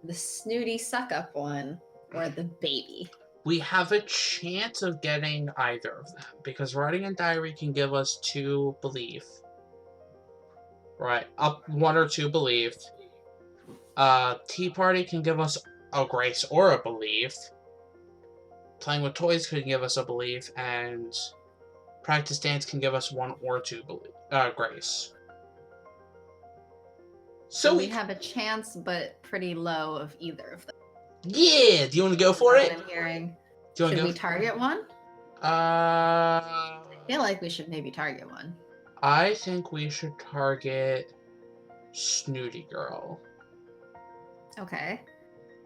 The snooty suck-up one or the baby? We have a chance of getting either of them, because writing a diary can give us 2 belief. Right, up 1 or 2 belief. Tea Party can give us a grace or a belief. Playing with Toys can give us a belief, and Practice Dance can give us 1 or 2 grace. So we have a chance, but pretty low, of either of them. Yeah! Do you want to go for it? I'm hearing. Do you want Should to go? we target one? I I feel like we should maybe target one. I think we should target Snooty Girl. Okay.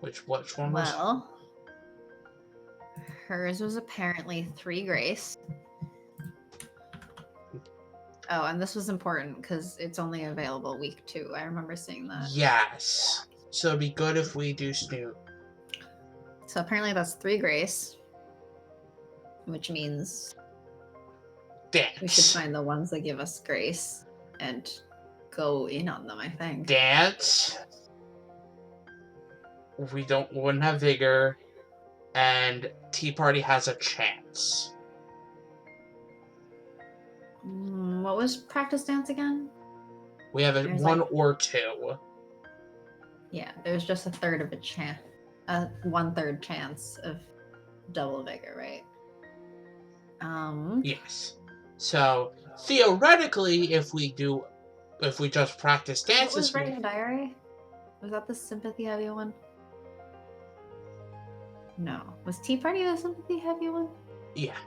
Which one was? Well, hers was apparently 3 grace. Oh, and this was important because it's only available week 2. I remember seeing that. Yes. So it'd be good if we do Snoot. So apparently that's 3 grace, which means Dance. we should find the ones that give us grace and go in on them, I think. Dance. We wouldn't have vigor, and Tea Party has a chance. What was Practice Dance again? We have There's 1 like- or 2. Yeah, there's just a third of a chance, 1/3 chance of double vigor, right? Yes. So theoretically, if we just practice What dances, was writing a diary? Was that the sympathy heavy one? No. Was Tea Party the sympathy heavy one? Yeah.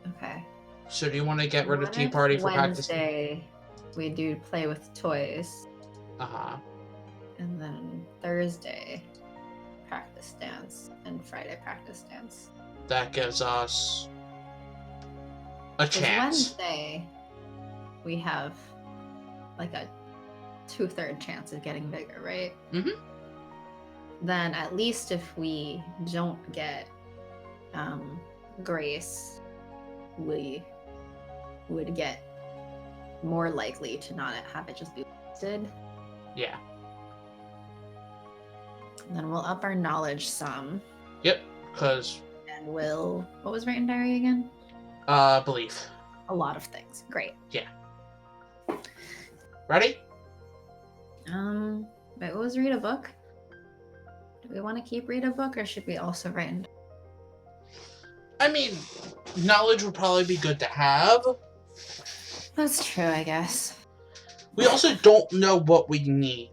Okay. So do you want to get rid of What Tea if Party for practice? Wednesday we do play with toys, Uh-huh. and then Thursday practice dance, and Friday practice dance. That gives us a 'Cause chance. Wednesday we have like a 2/3 chance of getting bigger, right? Mm-hmm. Then at least if we don't get Grace, we would get more likely to not have it just be wasted. Yeah. And then we'll up our knowledge some. Yep. Because And we'll... What was right in diary again? belief. A lot of things. Great. Yeah. Ready? Wait, what was read a book? Do we want to keep read a book, or should we also write in... I mean, knowledge would probably be good to have. That's true, I guess. We also don't know what we need.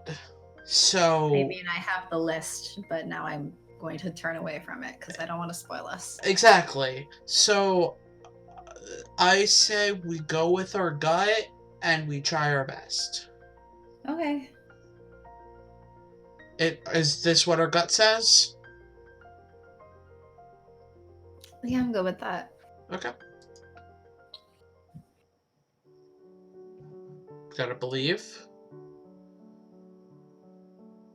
So... I mean, I have the list, but now I'm going to turn away from it because I don't want to spoil us. Exactly. So, I say we go with our gut and we try our best. Okay. Is this what our gut says? Yeah, I'm good with that. Okay. Gotta believe.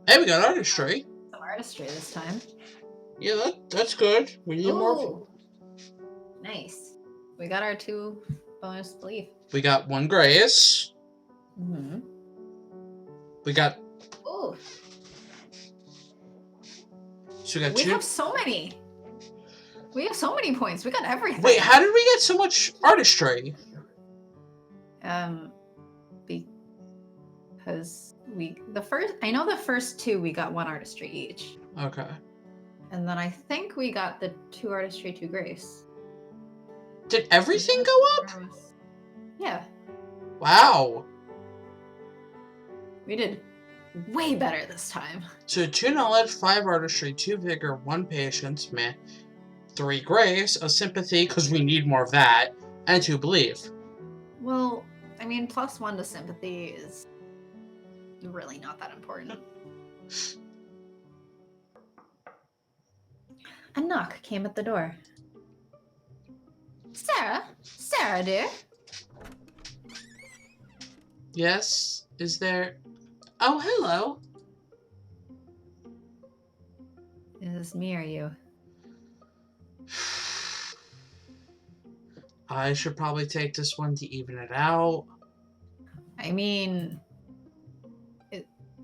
Hey, we got artistry. Some artistry this time. Yeah, that's good. We need more. Ooh. Nice. We got our 2 bonus belief. We got 1 grace. Mm-hmm. We got... Ooh. So we got We 2... have so many. We have so many points. We got everything. Wait, how did we get so much artistry? Because I know the first 2 we got 1 artistry each. Okay. And then I think we got the 2 artistry, 2 grace. Did everything go up? Yeah. Wow. We did way better this time. So 2 knowledge, 5 artistry, 2 vigor, 1 patience, meh, 3 grace, a sympathy, because we need more of that, and 2 belief. Well, I mean, +1 to sympathy is really not that important. A knock came at the door. Sarah, dear. Yes? Is there... Oh, hello. Is this me or you? I should probably take this one to even it out. I mean,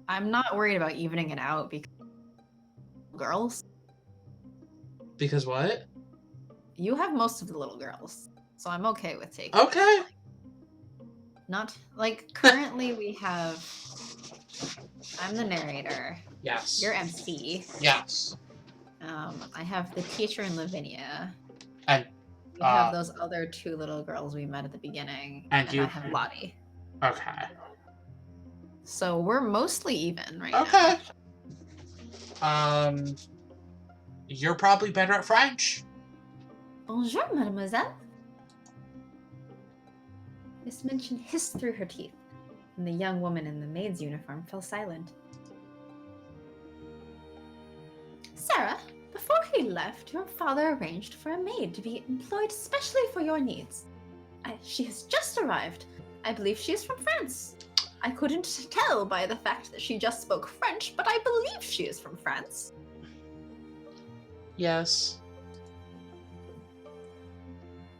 I'm not worried about evening it out because girls. Because what? You have most of the little girls, so I'm okay with taking. Okay. Not like currently we have. I'm the narrator. Yes. You're MC. Yes. I have the teacher and Lavinia. And we have those other 2 little girls we met at the beginning, and I have Lottie. Okay. So we're mostly even right now. Okay. You're probably better at French. Bonjour, mademoiselle. Miss Minchin hissed through her teeth, and the young woman in the maid's uniform fell silent. Sarah, before he left, your father arranged for a maid to be employed specially for your needs. She has just arrived. I believe she is from France. I couldn't tell by the fact that she just spoke French, but I believe she is from France. Yes.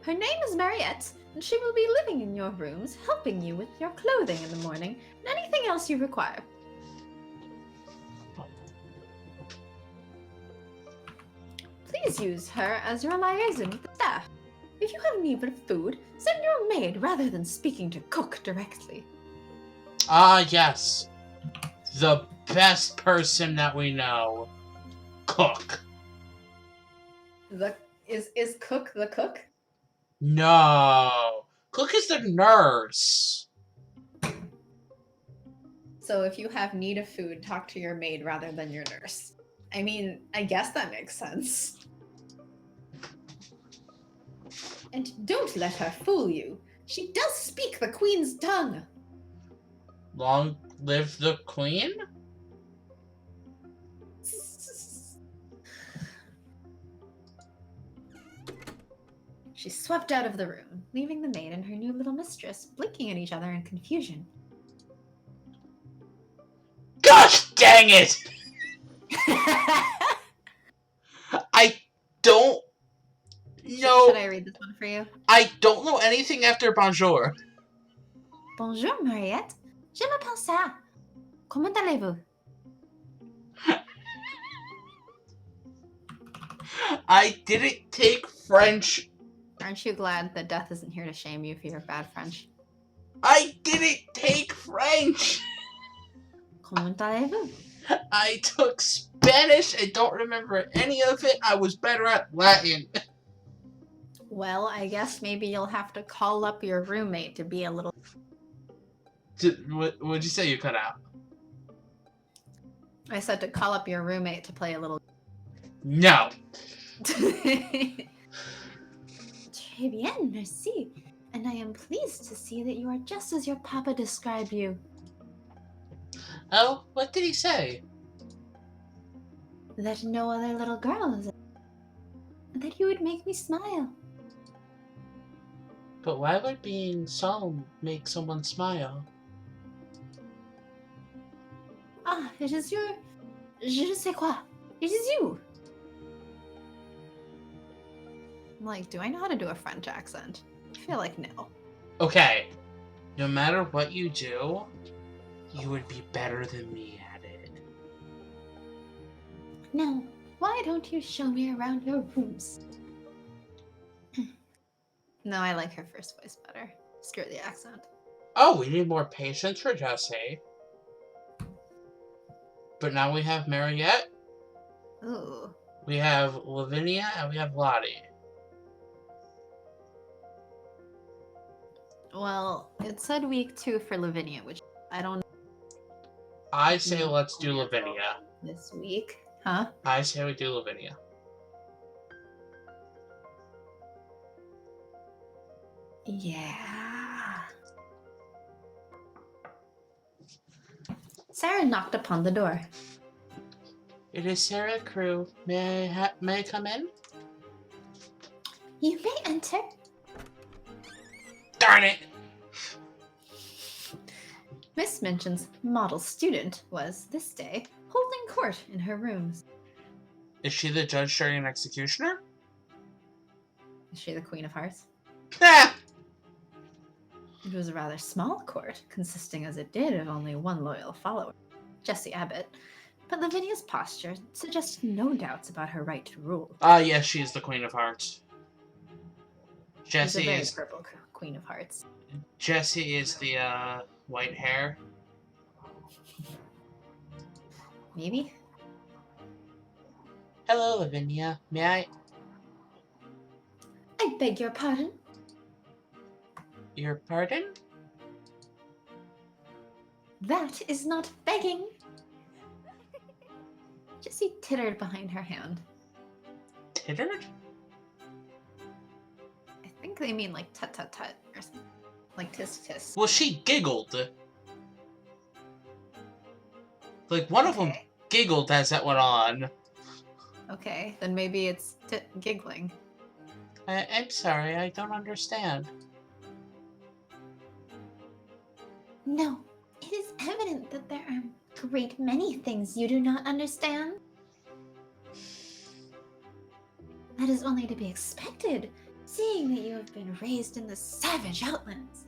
Her name is Mariette, and she will be living in your rooms, helping you with your clothing in the morning and anything else you require. Please use her as your liaison with the staff. If you have need for food, send your maid rather than speaking to cook directly. Ah, yes. The best person that we know. Cook. Is Cook the cook? No. Cook is the nurse. So if you have need of food, talk to your maid rather than your nurse. I mean, I guess that makes sense. And don't let her fool you. She does speak the queen's tongue. Long live the queen? She swept out of the room, leaving the maid and her new little mistress blinking at each other in confusion. Gosh dang it! I don't know. Should I read this one for you? I don't know anything after bonjour. Bonjour, Mariette. Je m'appelle Sarah. Comment allez-vous? I didn't take French. Aren't you glad that death isn't here to shame you for your bad French? I didn't take French. Comment allez-vous? I took Spanish. I don't remember any of it. I was better at Latin. Well, I guess maybe you'll have to call up your roommate to be a little... What'd you say you cut out? I said to call up your roommate to play a little... No. Très bien, merci. And I am pleased to see that you are just as your papa described you. Oh, what did he say? That no other little girl is... That you would make me smile. But why would being solemn make someone smile? Ah, it is your... Je ne sais quoi. It is you. I'm like, do I know how to do a French accent? I feel like no. Okay. No matter what you do, you would be better than me at it. Now, why don't you show me around your rooms? No, I like her first voice better. Screw the accent. Oh, we need more patience for Jessie. But now we have Mariette, Ooh. we have Lavinia, and we have Lottie. Well, it said week 2 for Lavinia, which I don't know. I say let's do Lavinia. This week. Huh? I say we do Lavinia. Yeah. Sarah knocked upon the door. It is Sarah Crew. May I come in? You may enter. Darn it! Miss Minchin's model student was, this day, holding court in her rooms. Is she the judge, jury, and executioner? Is she the Queen of Hearts? Ah! It was a rather small court, consisting as it did of only one loyal follower, Jessie Abbott, but Lavinia's posture suggested no doubts about her right to rule. Ah, yes, she is the Queen of Hearts. She's Jessie a very is purple Queen of Hearts. Jessie is the white hair. Maybe? Hello, Lavinia. May I? I beg your pardon? Your pardon? That is not begging. Jessie tittered behind her hand. Tittered? I think they mean like tut tut tut or something. Like tisk tisk. Well, she giggled. Like, one of them giggled as that went on. Okay, then maybe it's giggling. I'm sorry, I don't understand. No, it is evident that there are a great many things you do not understand. That is only to be expected, seeing that you have been raised in the savage outlands.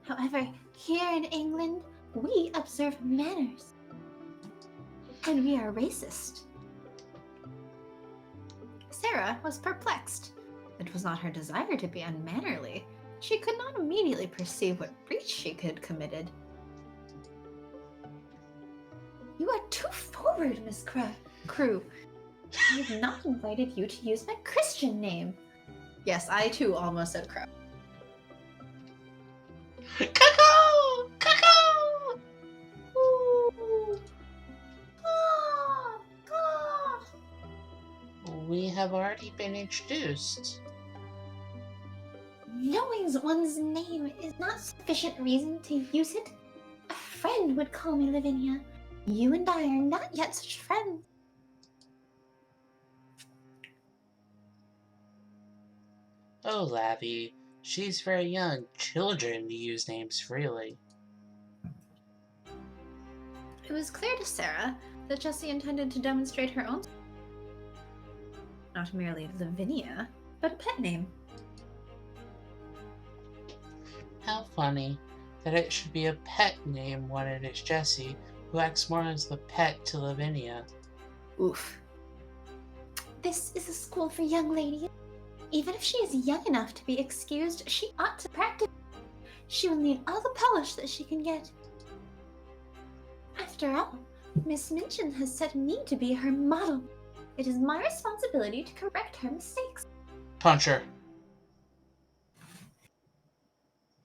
However, here in England, we observe manners. And we are racist. Sarah was perplexed. It was not her desire to be unmannerly. She could not immediately perceive what breach she had committed. You are too forward, Miss Crew. I have not invited you to use my Christian name. Yes, I too almost said Crow. Cuckoo! Cuckoo! we have already been introduced. Knowing one's name is not sufficient reason to use it. A friend would call me Lavinia. You and I are not yet such friends. Oh, Lavi, she's very young. Children use names freely. It was clear to Sarah that Jessie intended to demonstrate her own, not merely Lavinia, but a pet name. How funny that it should be a pet name when it is Jessie, who acts more as the pet to Lavinia. Oof. This is a school for young ladies. Even if she is young enough to be excused, she ought to practice. She will need all the polish that she can get. After all, Miss Minchin has set me to be her model. It is my responsibility to correct her mistakes. Punch her.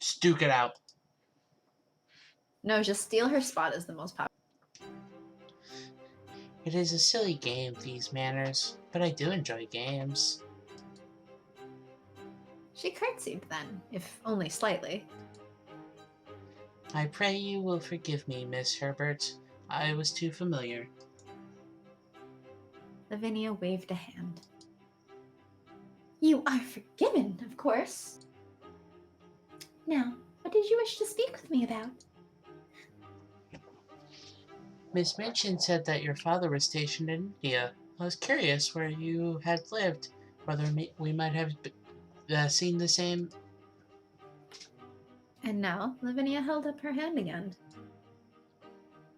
Just duke it out. No, just steal her spot as the most popular. It is a silly game, these manners, but I do enjoy games. She curtsied then, if only slightly. I pray you will forgive me, Miss Herbert. I was too familiar. Lavinia waved a hand. You are forgiven, of course. Now, what did you wish to speak with me about? Miss Minchin said that your father was stationed in India. I was curious where you had lived, whether we might have seen the same. And now Lavinia held up her hand again.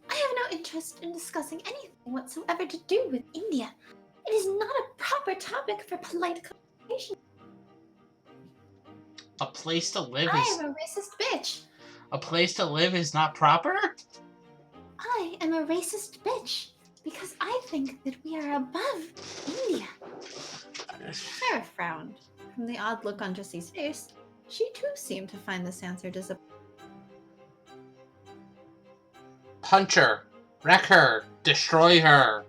I have no interest in discussing anything whatsoever to do with India. It is not a proper topic for polite conversation. A place to live I is am a racist bitch. a place to live is not proper? I am a racist bitch because I think that we are above India. Sarah frowned. From the odd look on Jessie's face, she too seemed to find this answer disappointing. Punch her, wreck her, destroy her.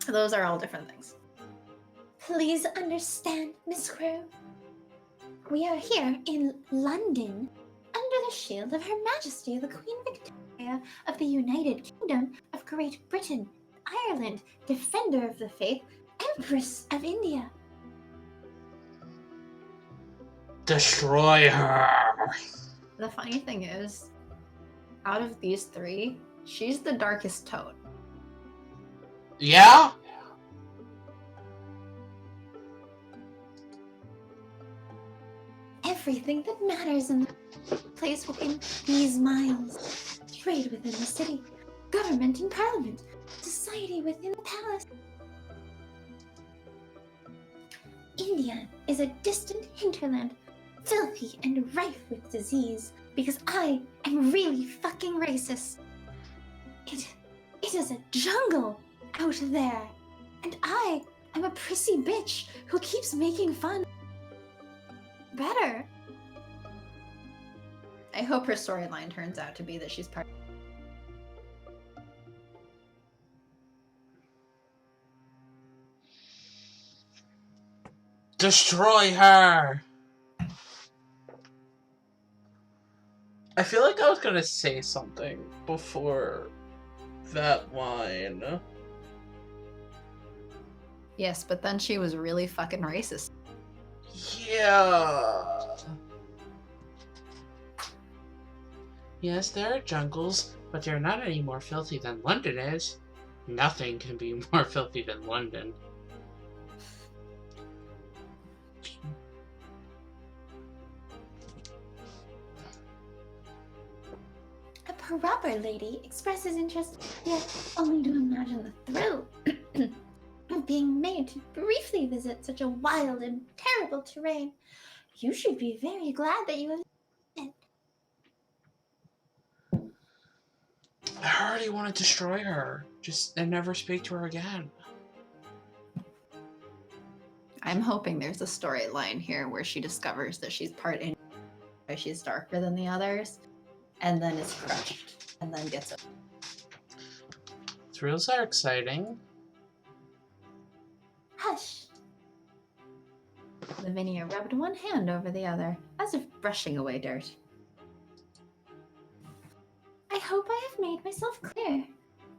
Those are all different things. Please understand, Miss Crow. We are here in London under the shield of Her Majesty the Queen Victoria of the United Kingdom of Great Britain, Ireland, Defender of the Faith, Empress of India. Destroy her. The funny thing is, out of these three, she's the darkest toad. Yeah? Everything that matters in the place within these miles. Trade within the city, government and parliament, society within the palace. India is a distant hinterland, filthy and rife with disease, because I am really fucking racist. It is a jungle out there, and I am a prissy bitch who keeps making fun. Better. I hope her storyline turns out to be that she's part. Destroy her. I feel like I was gonna say something before that line. Yes, but then she was really fucking racist. Yeah. Yes, there are jungles, but they're not any more filthy than London is. Nothing can be more filthy than London. A proper lady expresses interest, yet only to imagine the thrill of being made to briefly visit such a wild and terrible terrain. You should be very glad that you have it. I already want to destroy her. And never speak to her again. I'm hoping there's a storyline here where she discovers that she's part Indian, she's darker than the others, and then is crushed, and then gets it. Thrills are exciting. Hush. Lavinia rubbed one hand over the other, as if brushing away dirt. I hope I have made myself clear.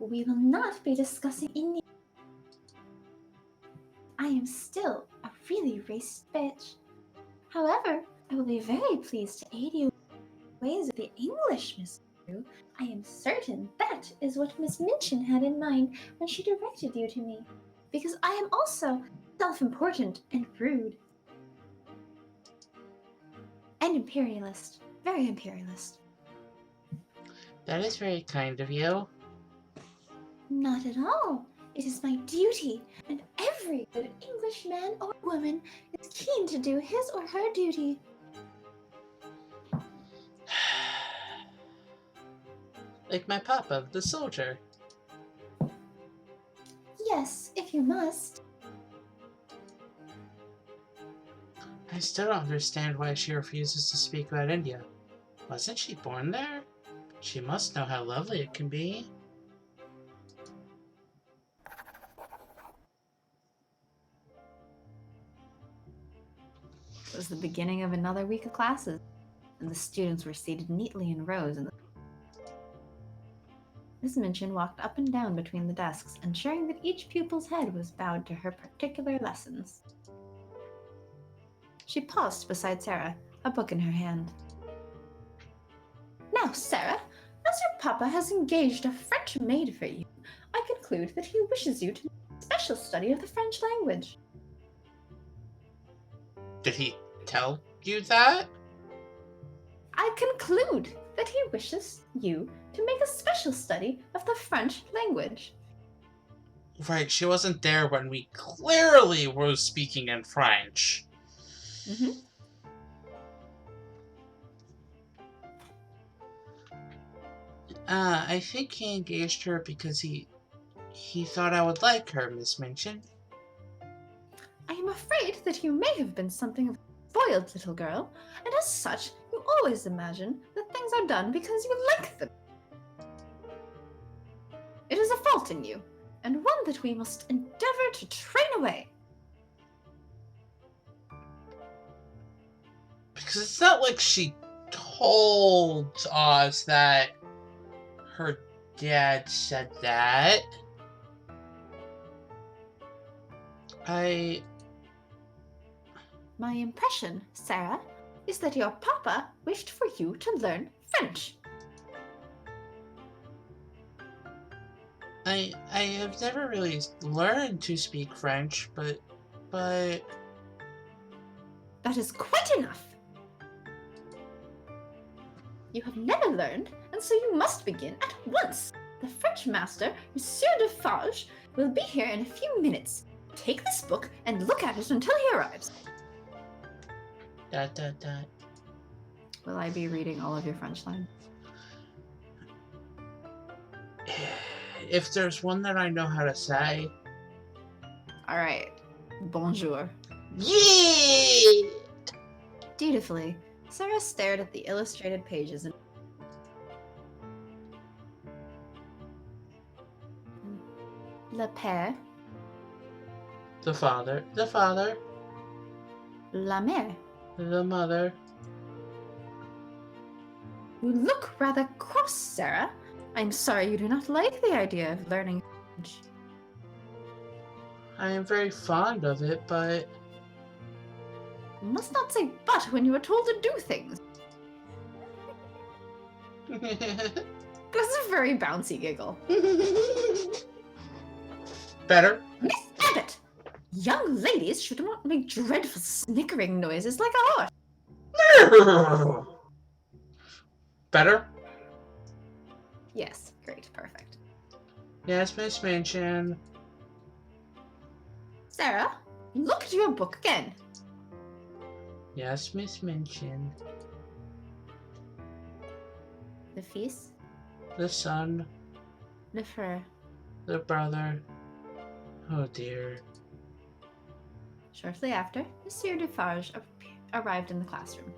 We will not be discussing India. I am still a really racist bitch. However, I will be very pleased to aid you in ways of the English, Miss Drew. I am certain that is what Miss Minchin had in mind when she directed you to me, because I am also self-important and rude. And imperialist. Very imperialist. That is very kind of you. Not at all. It is my duty, and every good English man or woman is keen to do his or her duty. Like my papa, the soldier. Yes, if you must. I still don't understand why she refuses to speak about India. Wasn't she born there? She must know how lovely it can be. It was the beginning of another week of classes, and the students were seated neatly in rows in the... Miss Minchin walked up and down between the desks, ensuring that each pupil's head was bowed to her particular lessons. She paused beside Sarah, a book in her hand. Now, Sarah, as your papa has engaged a French maid for you, I conclude that he wishes you to make a special study of the French language. Did he tell you that? I conclude that he wishes you to make a special study of the French language. Right, she wasn't there when we clearly were speaking in French. Mm-hmm. I think he engaged her because he thought I would like her, Miss Minchin. I am afraid that you may have been something of a spoiled little girl, and as such, you always imagine that things are done because you like them. It is a fault in you, and one that we must endeavor to train away. Because it's not like she told us that her dad said that. My impression, Sarah, is that your papa wished for you to learn French. I have never really learned to speak French, but... That is quite enough. You have never learned, and so you must begin at once. The French master, Monsieur Defarge, will be here in a few minutes. Take this book and look at it until he arrives. ... Will I be reading all of your French lines? If there's one that I know how to say... All right. Bonjour. Yeah! Dutifully, Sarah stared at the illustrated pages and... Le père, The father, the father, la mère. the mother. You look rather cross, Sarah. I'm sorry you do not like the idea of learning French. I am very fond of it, but... You must not say but when you are told to do things. That's a very bouncy giggle. Better? Miss Abbott! Young ladies should not make dreadful snickering noises like a horse. Better? Yes, great, perfect. Yes, Miss Minchin. Sarah, look at your book again. Yes, Miss Minchin. Le fils, The son, le frère. the brother. Oh dear. Shortly after, Monsieur Defarge arrived in the classroom.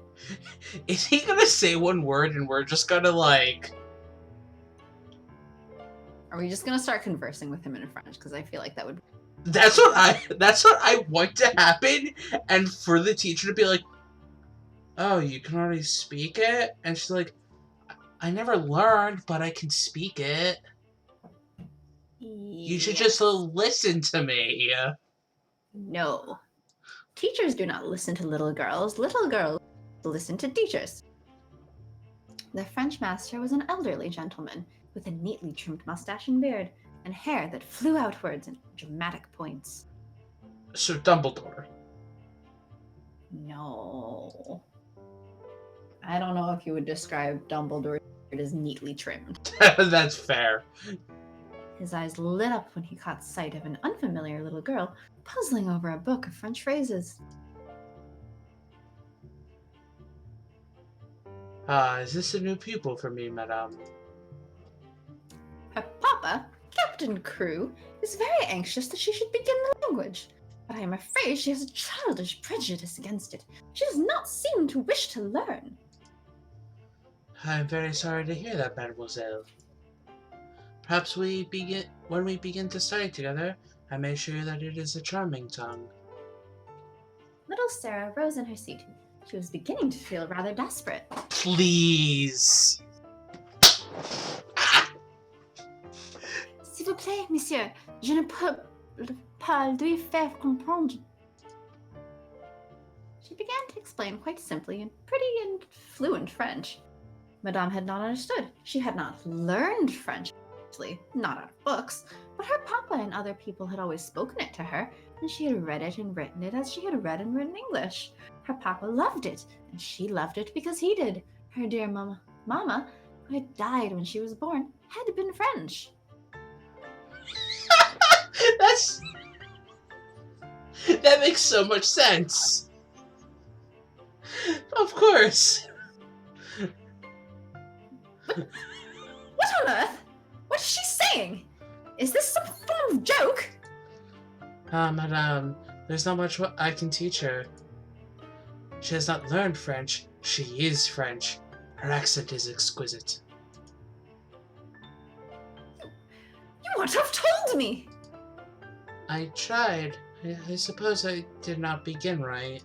Is he gonna say one word and we're just gonna like... Are we just gonna start conversing with him in French? Because I feel like that would... That's what I want to happen, and for the teacher to be like, "Oh, you can already speak it?" And she's like, "I never learned, but I can speak it. You should just Yes. listen to me." No. Teachers do not listen to little girls. Little girls listen to teachers. The French master was an elderly gentleman with a neatly trimmed mustache and beard, and hair that flew outwards in dramatic points. So Dumbledore. No. I don't know if you would describe Dumbledore as neatly trimmed. That's fair. His eyes lit up when he caught sight of an unfamiliar little girl puzzling over a book of French phrases. Is this a new pupil for me, madame? Her papa, Captain Crewe, is very anxious that she should begin the language, but I am afraid she has a childish prejudice against it. She does not seem to wish to learn. I'm very sorry to hear that, mademoiselle. Perhaps when we begin to study together, I may show you that it is a charming tongue. Little Sarah rose in her seat. She was beginning to feel rather desperate. Please. S'il vous plaît, monsieur, je ne peux pas lui faire comprendre. She began to explain quite simply in pretty and fluent French. Madame had not understood. She had not learned French, not out of books, but her papa and other people had always spoken it to her, and she had read it and written it as she had read and written English. Her papa loved it, and she loved it because he did. Her dear mama, who had died when she was born, had been French. That makes so much sense. Of course. What on earth? What is she saying? Is this some form of joke? Madame, there's not much I can teach her. She has not learned French. She is French. Her accent is exquisite. You ought to have told me! I tried. I suppose I did not begin right.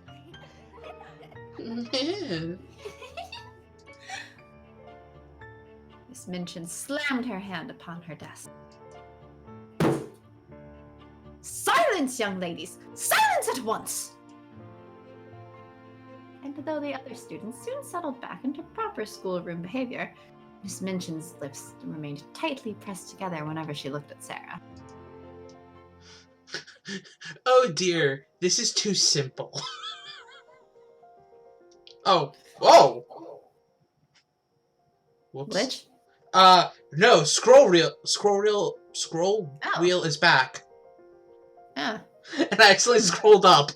Miss Minchin slammed her hand upon her desk. Silence, young ladies! Silence at once! And though the other students soon settled back into proper schoolroom behavior, Miss Minchin's lips remained tightly pressed together whenever she looked at Sarah. Oh dear, this is too simple. Oh, whoa! Whoops. Which? No, scroll wheel is back. Ah. And I actually scrolled up.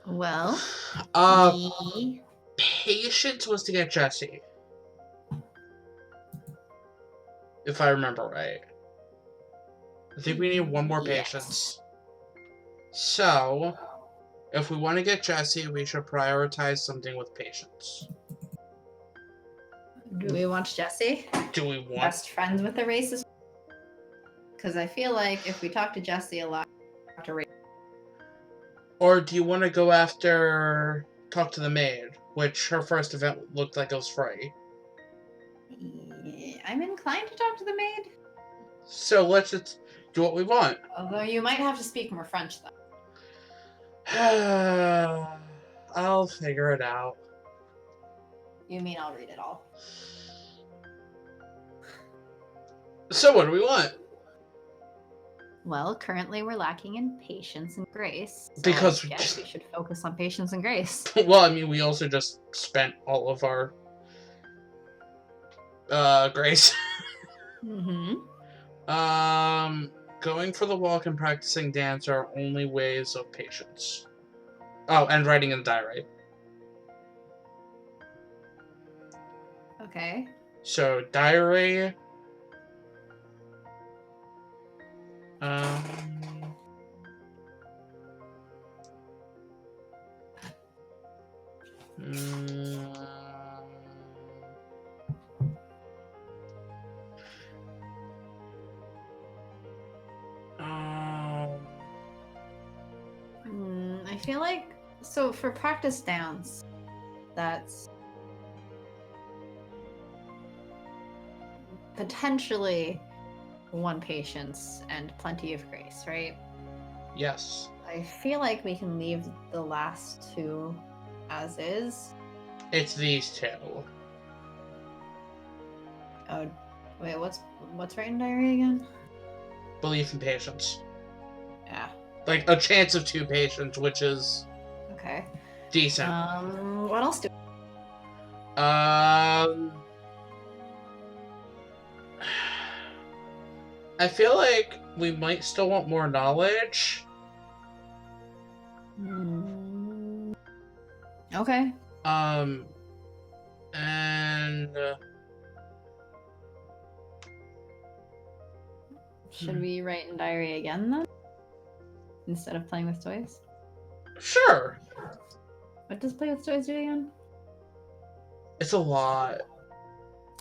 Well, Patience was to get Jessie. If I remember right. I think we need one more patience. So, if we want to get Jessie, we should prioritize something with patience. Do we want Jessie? Do we want... Best friends with the racist? Because I feel like if we talk to Jessie a lot, to race. Or do you want to go after... Talk to the maid, which her first event looked like it was free. Yeah, I'm inclined to talk to the maid. So let's just do what we want. Although you might have to speak more French, though. I'll figure it out. You mean I'll read it all? So what do we want? Well, currently we're lacking in patience and grace. So Because I guess we should focus on patience and grace. Well, I mean, we also just spent all of our grace. Going for the walk and practicing dance are only ways of patience. Oh, and writing in the diary. Okay. So, diary. I feel like, so for practice dance, that's potentially 1 patience and plenty of grace, right? Yes. I feel like we can leave the last 2 as is. It's these 2. Oh, wait, what's right in diary again? Belief and patience. Yeah. Like, a chance of 2 patients, which is Okay. decent. What else do? I feel like we might still want more knowledge. Okay. And Should we write in diary again then? Instead of playing with toys? sure. What does play with toys do again? It's a lot.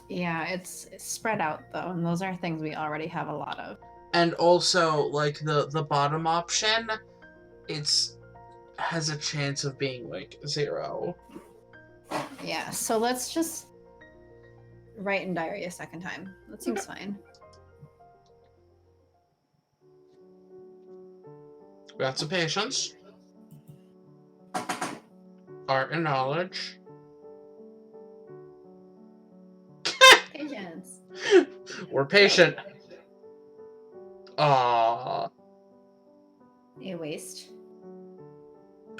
Yeah, it's spread out though, and those are things we already have a lot of. And also, like, the bottom option, has a chance of being, like, 0. Yeah, so let's just write in diary a second time. That seems fine. Got some patience. Art and knowledge. Patience. We're patient. Aww. A waste.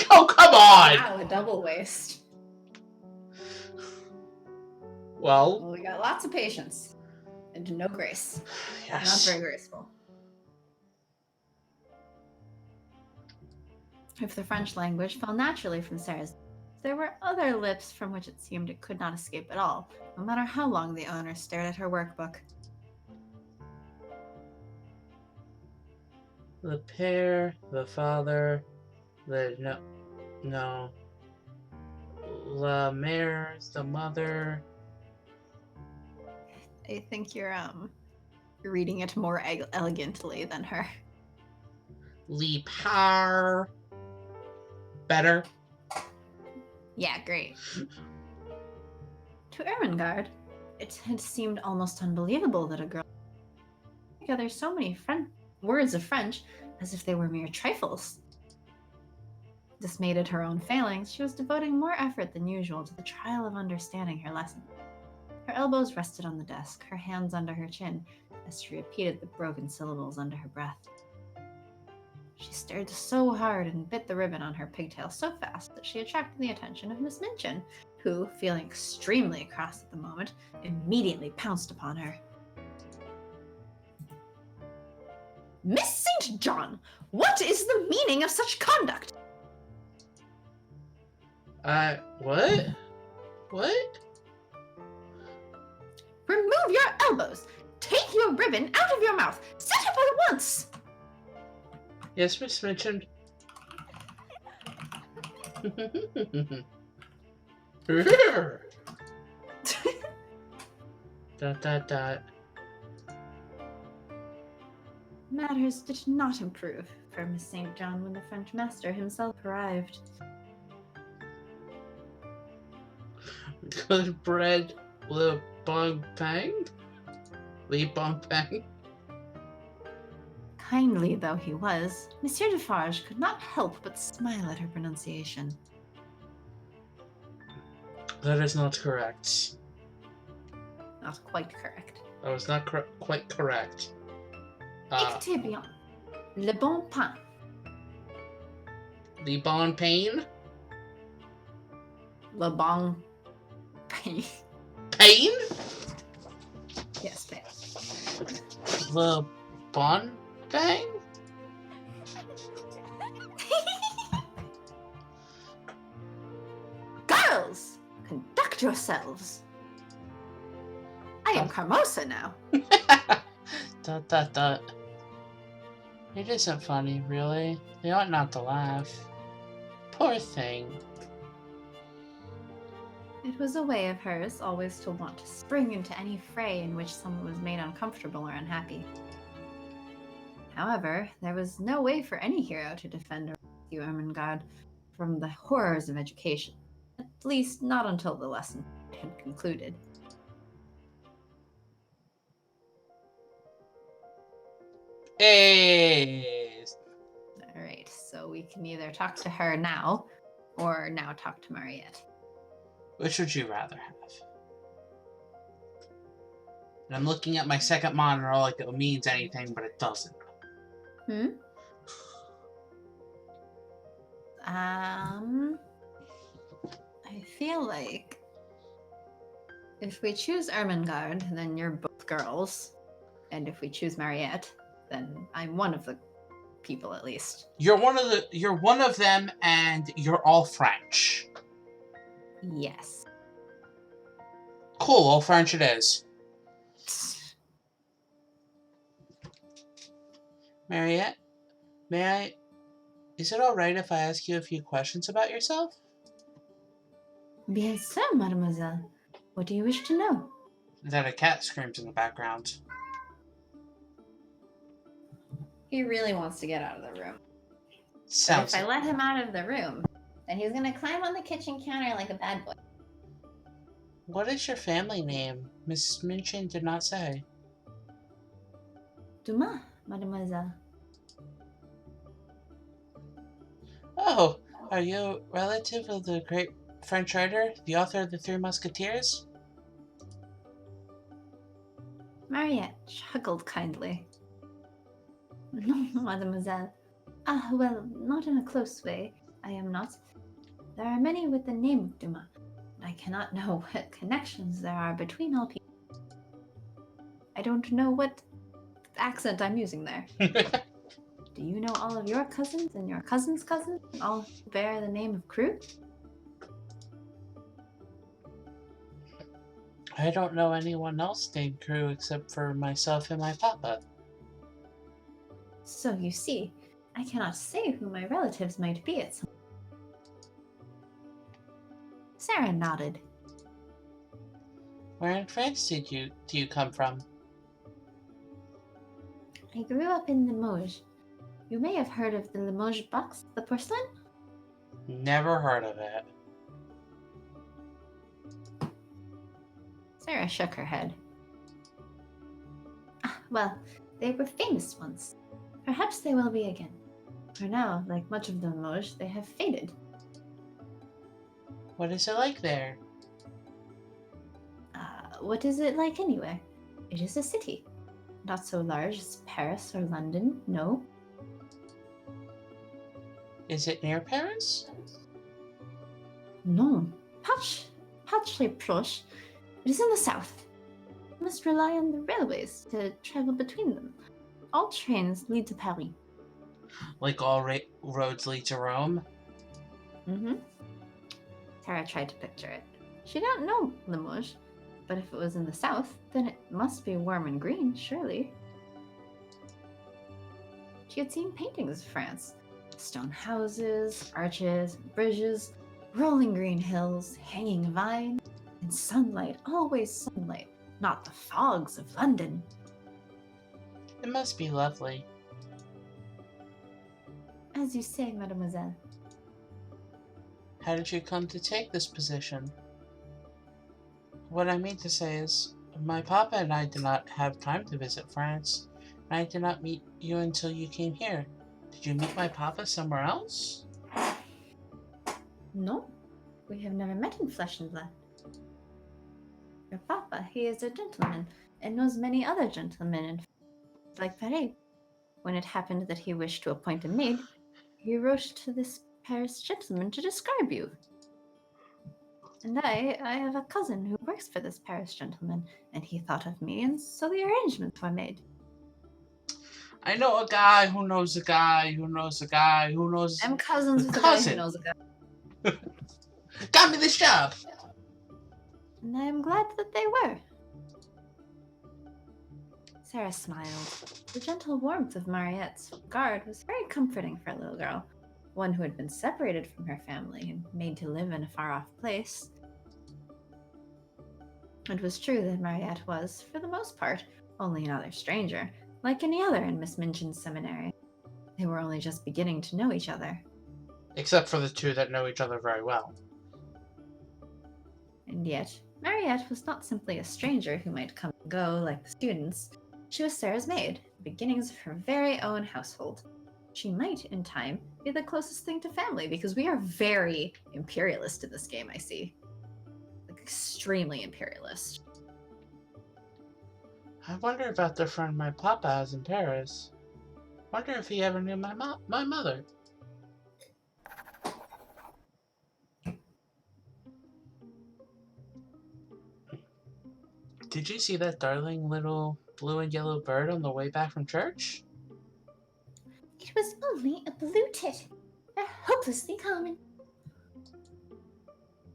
Oh, come on! Wow, a double waste. Well, Well, we got lots of patience. And no grace. Not yes. very graceful. If the French language fell naturally from Sarah's, there were other lips from which it seemed it could not escape at all, no matter how long the owner stared at her workbook. The pair, the father, no. La mère, the mother. I think you're reading it more elegantly than her. Le père. Better. Yeah, great. To Ermengarde, it had seemed almost unbelievable that a girl together so many words of French as if they were mere trifles. Dismayed at her own failings, she was devoting more effort than usual to the trial of understanding her lesson. Her elbows rested on the desk, her hands under her chin, as she repeated the broken syllables under her breath. She stared so hard and bit the ribbon on her pigtail so fast that she attracted the attention of Miss Minchin, who, feeling extremely cross at the moment, immediately pounced upon her. Miss St. John, what is the meaning of such conduct? What? What? Remove your elbows! Take your ribbon out of your mouth! Sit up at once! Yes, Miss Mentioned. Dot. Matters did not improve for Miss St. John when the French master himself arrived. Good bread, le bon pain? Le bon pain? Kindly though he was, Monsieur Defarge could not help but smile at her pronunciation. That is not correct. Not quite correct. That was not quite correct. Écoutez bien. Le bon pain. Le bon pain? Le bon pain. Pain? Yes, pain. Le bon pain? Girls! Conduct yourselves! I am Carmosa now. Dot. It isn't funny, really. They ought not to laugh. Poor thing. It was a way of hers always to want to spring into any fray in which someone was made uncomfortable or unhappy. However, there was no way for any hero to defend her you, Ermengarde, from the horrors of education. At least, not until the lesson had concluded. Hey! Alright, so we can either talk to her now, or now talk to Mariette. Which would you rather have? And I'm looking at my second monitor like it means anything, but it doesn't. I feel like if we choose Ermengarde, then you're both girls. And if we choose Mariette, then I'm one of the people at least. You're one of them, and you're all French. Yes. Cool, all French it is. Mariette, is it alright if I ask you a few questions about yourself? Bien sûr, mademoiselle. What do you wish to know? That a cat screams in the background. He really wants to get out of the room. Sounds. But if I let him out of the room, then he's gonna climb on the kitchen counter like a bad boy. What is your family name? Miss Minchin did not say. Dumas, mademoiselle. Oh, are you a relative of the great French writer, the author of the Three Musketeers? Mariette chuckled kindly. No, mademoiselle. Ah, well, not in a close way. I am not. There are many with the name of Dumas. I cannot know what connections there are between all people. I don't know what accent I'm using there. Do you know all of your cousins and your cousin's cousins, all who bear the name of Crew? I don't know anyone else named Crew except for myself and my papa. So you see, I cannot say who my relatives might be at some. Sarah nodded. Where in France do you come from? I grew up in Limoges. You may have heard of the Limoges box, the porcelain? Never heard of it. Sarah shook her head. Ah, well, they were famous once. Perhaps they will be again. For now, like much of the Limoges, they have faded. What is it like there? What is it like anywhere? It is a city. Not so large as Paris or London, no. Is it near Paris? No. Pas proche. It is in the south. You must rely on the railways to travel between them. All trains lead to Paris. Like all roads lead to Rome? Mm-hmm. Tara tried to picture it. She didn't know Limoges, but if it was in the south, then it must be warm and green, surely. She had seen paintings of France. Stone houses, arches, bridges, rolling green hills, hanging vines, and sunlight, always sunlight, not the fogs of London. It must be lovely. As you say, mademoiselle. How did you come to take this position? What I mean to say is, my papa and I did not have time to visit France, and I did not meet you until you came here. Did you meet my papa somewhere else? No, we have never met in flesh and blood. Your papa, he is a gentleman, and knows many other gentlemen in like Paris. When it happened that he wished to appoint a maid, he wrote to this Paris gentleman to describe you. And I have a cousin who works for this Paris gentleman, and he thought of me, and so the arrangements were made. I know a guy who knows a guy who knows a guy who knows. I'm cousins with a cousin. guy who knows a guy. Got me this job! And I am glad that they were. Sarah smiled. The gentle warmth of Mariette's regard was very comforting for a little girl, one who had been separated from her family and made to live in a far-off place. It was true that Mariette was, for the most part, only another stranger, like any other in Miss Minchin's seminary. They were only just beginning to know each other. Except for the two that know each other very well. And yet, Mariette was not simply a stranger who might come and go like the students. She was Sarah's maid, the beginnings of her very own household. She might, in time, be the closest thing to family, because we are very imperialist in this game, I see. Like, extremely imperialist. I wonder about the friend my papa has in Paris. Wonder if he ever knew my mother. Did you see that darling little blue and yellow bird on the way back from church? It was only a blue tit. They're hopelessly common.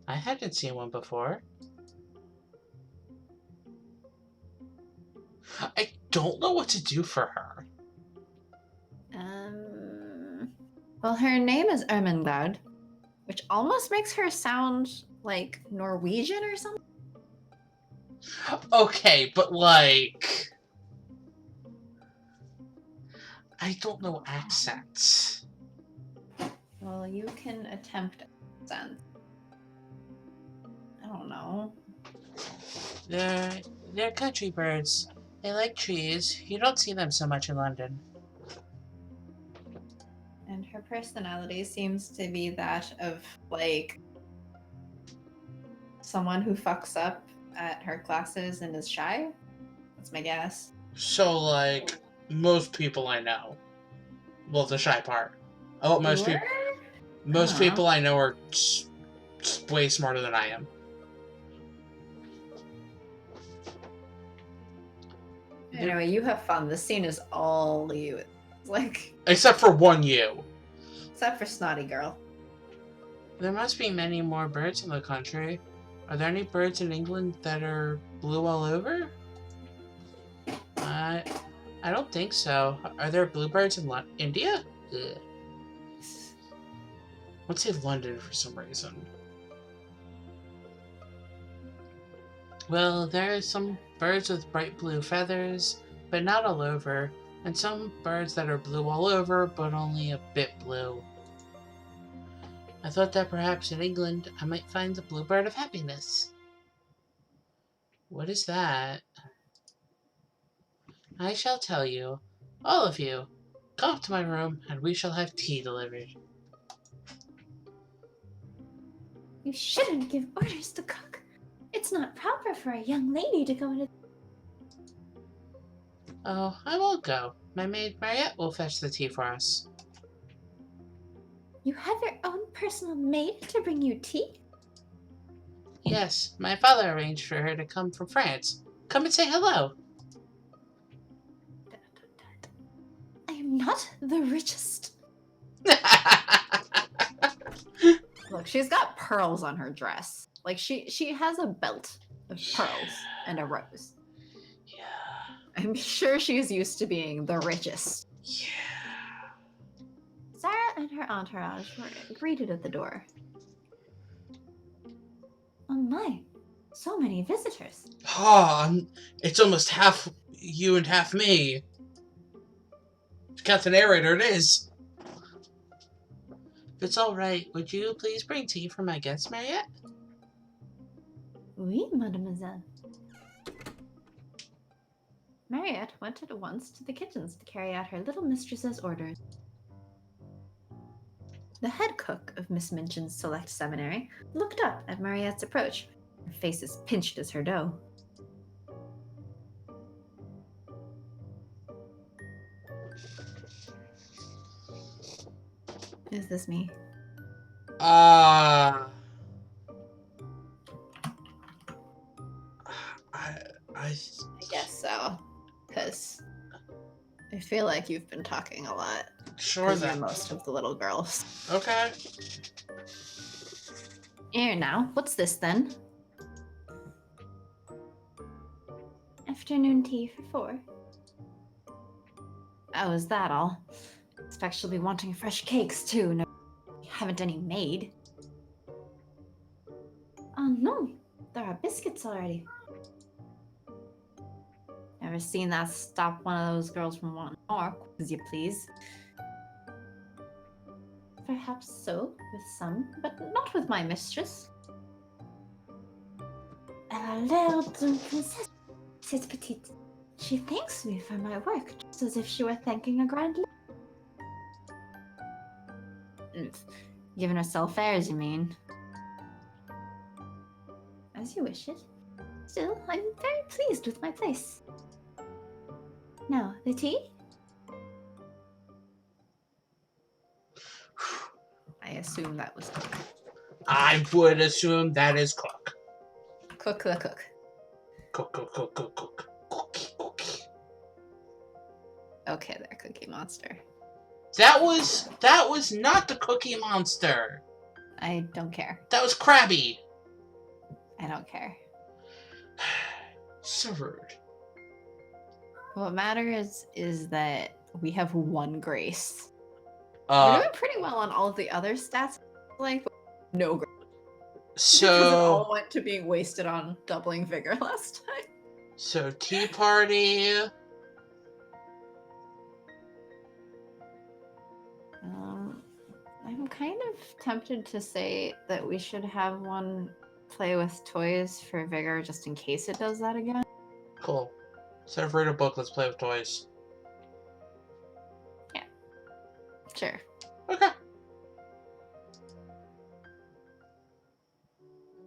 I hadn't seen one before. I don't know what to do for her. Well, her name is Ermengarde, which almost makes her sound like Norwegian or something. Okay, but like... I don't know accents. Well, you can attempt accent. I don't know. They're country birds. They like trees. You don't see them so much in London. And her personality seems to be that of, like, someone who fucks up at her classes and is shy. That's my guess. So, like, most people I know. Well, the shy part. Oh, most people I know are way smarter than I am. Anyway, you have fun. This scene is all you. It's like... Except for one you. Except for Snotty Girl. There must be many more birds in the country. Are there any birds in England that are blue all over? I don't think so. Are there bluebirds in India? Ugh. Let's say London for some reason. Well, there are some birds with bright blue feathers, but not all over, and some birds that are blue all over, but only a bit blue. I thought that perhaps in England I might find the bluebird of happiness. What is that? I shall tell you. All of you. Come up to my room, and we shall have tea delivered. You shouldn't give orders to cook. It's not proper for a young lady to go into... Oh, I won't go. My maid Mariette will fetch the tea for us. You have your own personal maid to bring you tea? Yes, my father arranged for her to come from France. Come and say hello. I am not the richest. Look, she's got pearls on her dress. Like, she has a belt of pearls and a rose. Yeah. I'm sure she's used to being the richest. Yeah. Sarah and her entourage were greeted at the door. Oh my, so many visitors. Oh, it's almost half you and half me. Got the narrator, it is. If it's alright, would you please bring tea for my guests, Mariette? Oui, mademoiselle. Mariette went at once to the kitchens to carry out her little mistress's orders. The head cook of Miss Minchin's select seminary looked up at Mariette's approach, her face as pinched as her dough. Is this me? I guess so. Because I feel like you've been talking a lot. Sure then. You're most of the little girls. Okay. Here now, what's this then? Afternoon tea for 4. Oh, is that all? Expect she'll be wanting fresh cakes too. No, we haven't any made. Oh no, there are biscuits already. Never seen that stop one of those girls from wanting more, as you please. Perhaps so, with some, but not with my mistress. Alors, donc, princesse, cette petite. She thanks me for my work, just as if she were thanking a grand lady. Giving herself airs, you mean? As you wish it. Still, I'm very pleased with my place. Now, the tea? I assume that was cook. I would assume that is cook. Cook the cook. Cook, cook, cook, cook, cook. Cookie, cookie. Okay there, Cookie Monster. That was not the Cookie Monster. I don't care. That was Krabby. I don't care. So rude. What matters is that we have one grace. We're Uh, doing pretty well on all of the other stats, like no grace. Because it so all went to being wasted on doubling vigor last time. so tea party. I'm kind of tempted to say that we should have one play with toys for vigor just in case it does that again. Cool. Instead of read a book, let's play with toys. Sure. Okay.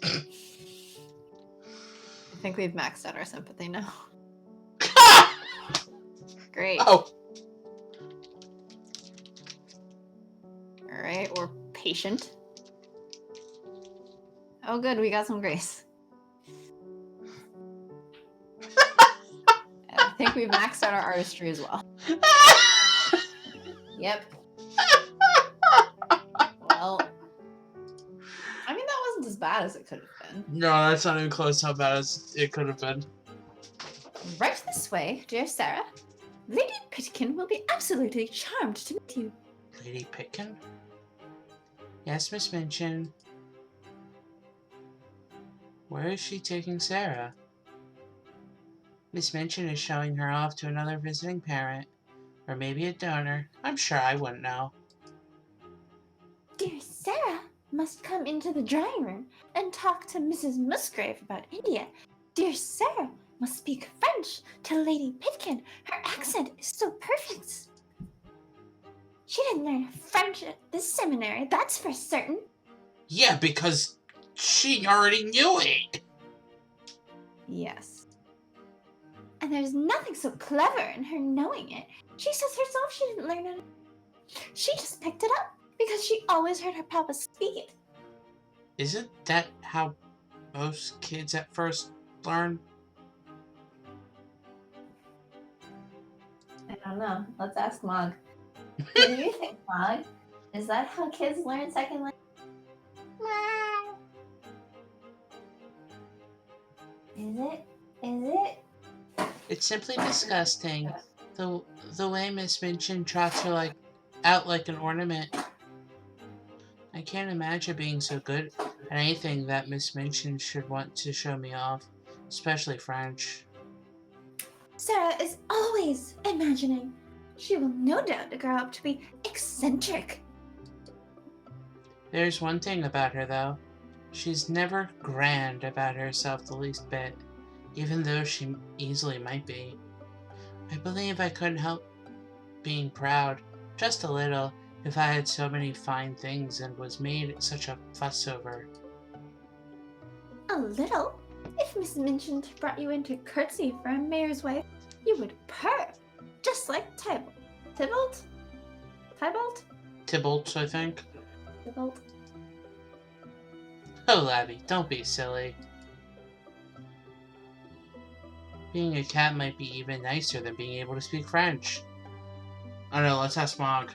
I think we've maxed out our sympathy now. Great. Oh. Alright, we're patient. Oh good, we got some grace. I think we've maxed out our artistry as well. Yep. Well, I mean, that wasn't as bad as it could have been. No, that's not even close to how bad as it could have been. Right this way, dear Sarah. Lady Pitkin will be absolutely charmed to meet you. Lady Pitkin? Yes, Miss Minchin. Where is she taking Sarah? Miss Minchin is showing her off to another visiting parent. Or maybe a donor. I'm sure I wouldn't know. Dear Sarah must come into the drawing room and talk to Mrs. Musgrave about India. Dear Sarah must speak French to Lady Pitkin. Her accent is so perfect. She didn't learn French at this seminary, that's for certain. Yeah, because she already knew it. Yes. And there's nothing so clever in her knowing it. She says herself she didn't learn it. She just picked it up because she always heard her papa speak it. Isn't that how most kids at first learn? I don't know. Let's ask Mog. What do you think, Mog? Is that how kids learn second language? Is it? Is it? It's simply disgusting. The way Miss Minchin trots her out like an ornament. I can't imagine being so good at anything that Miss Minchin should want to show me off, especially French. Sarah is always imagining. She will no doubt grow up to be eccentric. There's one thing about her, though. She's never grand about herself the least bit, even though she easily might be. I believe I couldn't help being proud, just a little, if I had so many fine things and was made such a fuss over. A little? If Miss Minchin brought you in to curtsy for a mayor's wife, you would purr, just like Tybalt. Tybalt? Tybalt? Tybalt, I think. Tybalt. Oh, Labby, don't be silly. Being a cat might be even nicer than being able to speak French. I don't know, let's ask Mog.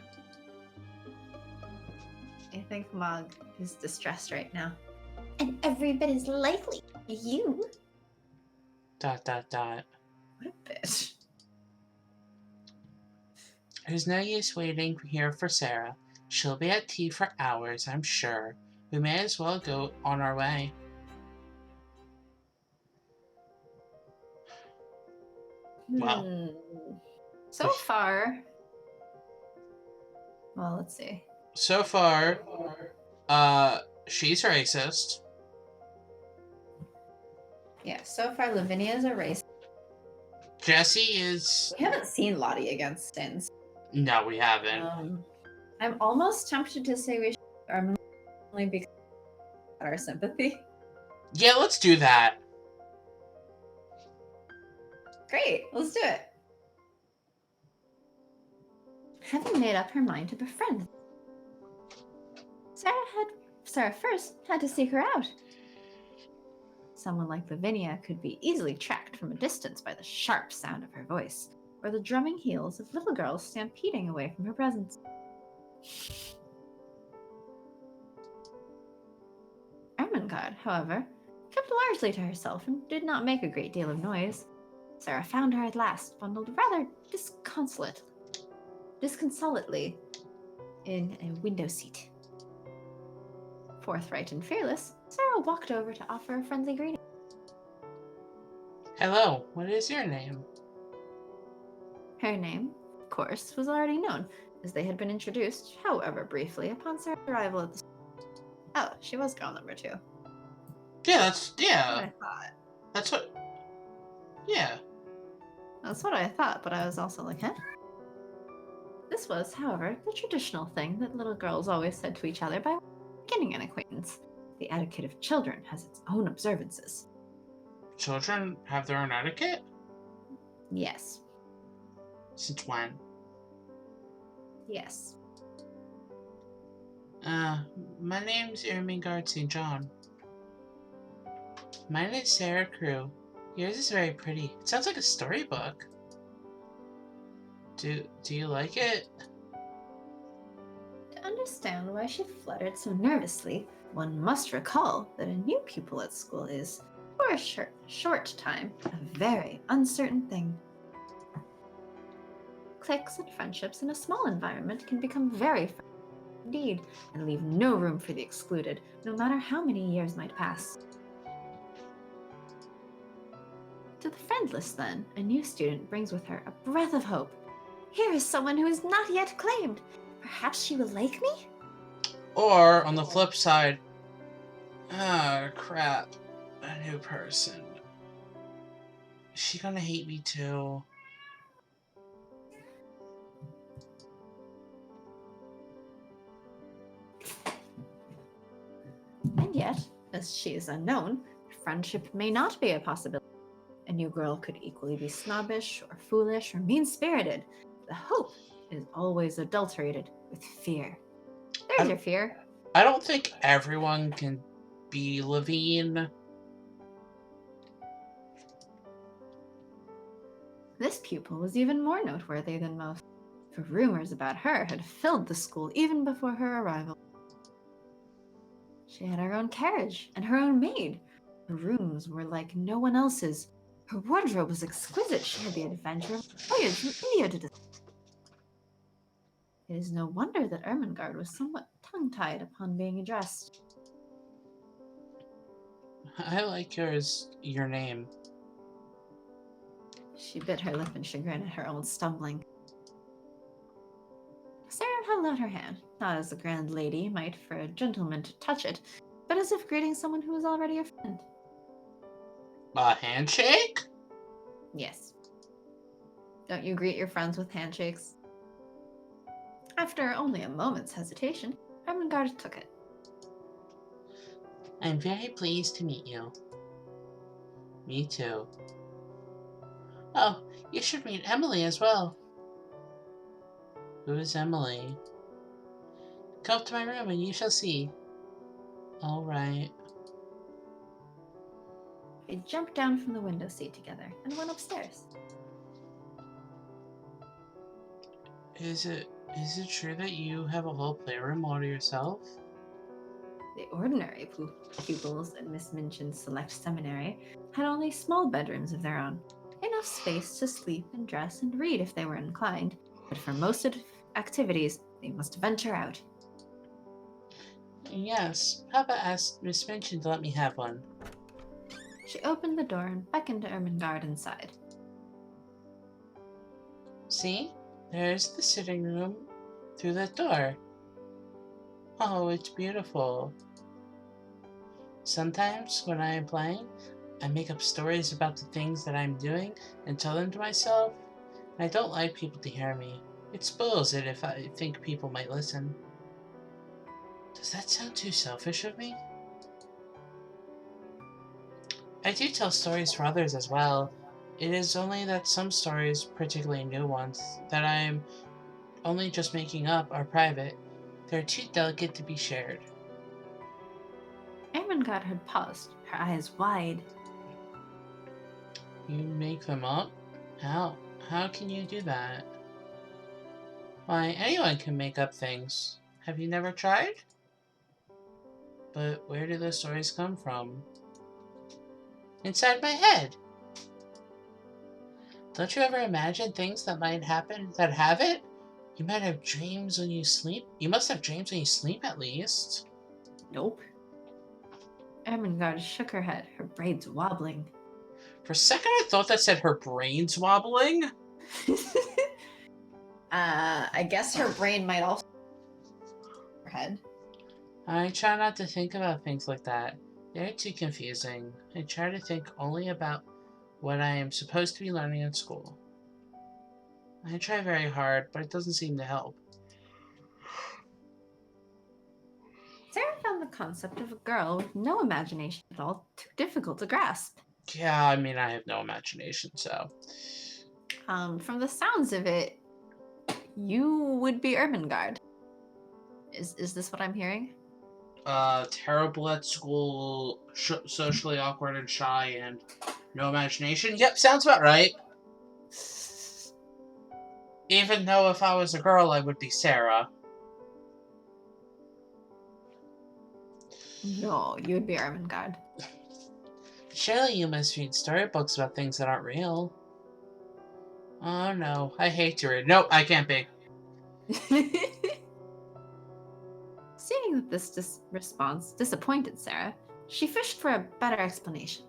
I think Mog is distressed right now. And every bit as likely you. ... Dot, dot, dot. What a bitch. There's no use waiting here for Sarah. She'll be at tea for hours, I'm sure. We may as well go on our way. Wow. So far... Well, let's see. so far, she's racist. Yeah, so far Lavinia's a race. Jessie is... We haven't seen Lottie against Sins. No, we haven't. I'm almost tempted to say we should only because of our sympathy. Yeah, let's do that. Great, let's do it. Having made up her mind to befriend, Sarah first had to seek her out. Someone like Lavinia could be easily tracked from a distance by the sharp sound of her voice, or the drumming heels of little girls stampeding away from her presence. Ermengarde, however, kept largely to herself and did not make a great deal of noise. Sarah found her at last, bundled rather disconsolately in a window seat. Forthright and fearless, Sarah walked over to offer a friendly greeting. Hello, what is your name? Her name, of course, was already known, as they had been introduced, however briefly, upon Sarah's arrival at the... Oh, she was girl number 2. Yeah, That's what I thought. That's what... Yeah. That's what I thought, but I was also like, huh? This was, however, the traditional thing that little girls always said to each other by beginning an acquaintance. The etiquette of children has its own observances. Children have their own etiquette? Yes. Since when? Yes. My name's Ermengarde St. John. Mine is Sarah Crew. Yours is very pretty. It sounds like a storybook. Do you like it? To understand why she fluttered so nervously, one must recall that a new pupil at school is, for a short time, a very uncertain thing. Cliques and friendships in a small environment can become very friendly indeed, and leave no room for the excluded, no matter how many years might pass. To the friendless, then, a new student brings with her a breath of hope. Here is someone who is not yet claimed. Perhaps she will like me? Or, on the flip side, crap. A new person. Is she gonna hate me too? And yet, as she is unknown, friendship may not be a possibility. A new girl could equally be snobbish, or foolish, or mean-spirited. The hope is always adulterated with fear. There's your fear. I don't think everyone can be Levine. This pupil was even more noteworthy than most, for rumors about her had filled the school even before her arrival. She had her own carriage and her own maid. Her rooms were like no one else's. Her wardrobe was exquisite. She had the adventure of a voyage from India to discover. It is no wonder that Ermengarde was somewhat tongue-tied upon being addressed. I like your name. She bit her lip in chagrin at her own stumbling. Sarah held out her hand, not as a grand lady might for a gentleman to touch it, but as if greeting someone who was already a friend. A handshake? Yes. Don't you greet your friends with handshakes? After only a moment's hesitation, Ermengarde took it. I'm very pleased to meet you. Me too. Oh, you should meet Emily as well. Who is Emily? Come up to my room and you shall see. All right. They jumped down from the window seat together and went upstairs. Is it true that you have a whole playroom all to yourself? The ordinary pupils at Miss Minchin's Select Seminary had only small bedrooms of their own, enough space to sleep and dress and read if they were inclined, but for most activities, they must venture out. Yes, Papa asked Miss Minchin to let me have one. She opened the door and beckoned to Ermengarde inside. See? There's the sitting room through that door. Oh, it's beautiful. Sometimes when I am playing, I make up stories about the things that I'm doing and tell them to myself. And I don't like people to hear me. It spoils it if I think people might listen. Does that sound too selfish of me? I do tell stories for others as well. It is only that some stories, particularly new ones, that I'm only just making up are private. They're too delicate to be shared. Ermengarde had paused, her eyes wide. You make them up? How? How can you do that? Why, anyone can make up things. Have you never tried? But where do the stories come from? Inside my head. Don't you ever imagine things that might happen that have it? You might have dreams when you sleep. You must have dreams when you sleep, at least. Nope. Ermengarde shook her head, her braids wobbling. For a second, I thought that said her brain's wobbling. I guess her brain might also her head. I try not to think about things like that. They're too confusing. I try to think only about what I am supposed to be learning in school. I try very hard, but it doesn't seem to help. Sarah found the concept of a girl with no imagination at all too difficult to grasp. Yeah, I mean, I have no imagination, so. From the sounds of it, you would be Ermengarde. Is this what I'm hearing? Terrible at school, socially awkward and shy, and no imagination. Yep, sounds about right. Even though if I was a girl, I would be Sarah. No, you would be Ermengarde. Surely you must read storybooks about things that aren't real. Oh no, I hate to read. Nope, I can't be. Seeing that this response disappointed Sarah, she fished for a better explanation.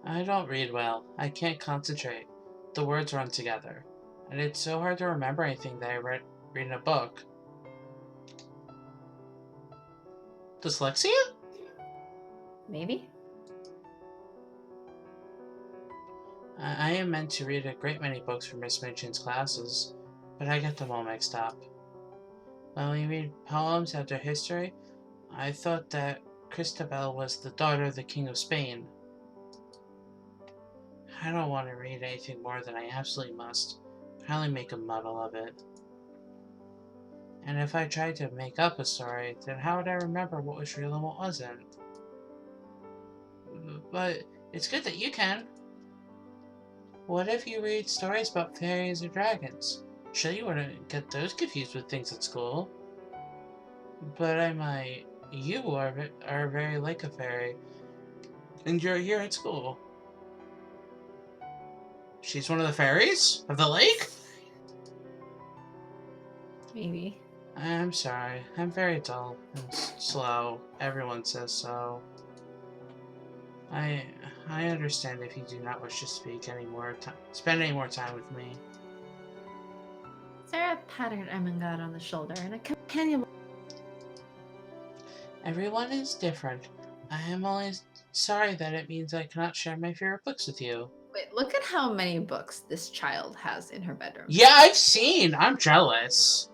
I don't read well. I can't concentrate. The words run together. And it's so hard to remember anything that I read in a book. Dyslexia? Maybe? I am meant to read a great many books for Miss Minchin's classes, but I get them all mixed up. When we read poems after history, I thought that Christabel was the daughter of the King of Spain. I don't want to read anything more than I absolutely must. I only make a muddle of it. And if I tried to make up a story, then how would I remember what was real and what wasn't? But it's good that you can. What if you read stories about fairies or dragons? Sure, you wouldn't get those confused with things at school. But I might. You are very like a fairy, and you're here at school. She's one of the fairies of the lake? Maybe. I'm sorry. I'm very dull and slow. Everyone says so. I understand if you do not wish to spend any more time with me. Sarah patted Ermengarde on the shoulder and a companion. Everyone is different. I am only sorry that it means I cannot share my favorite books with you. Wait, look at how many books this child has in her bedroom. Yeah, I've seen. I'm jealous.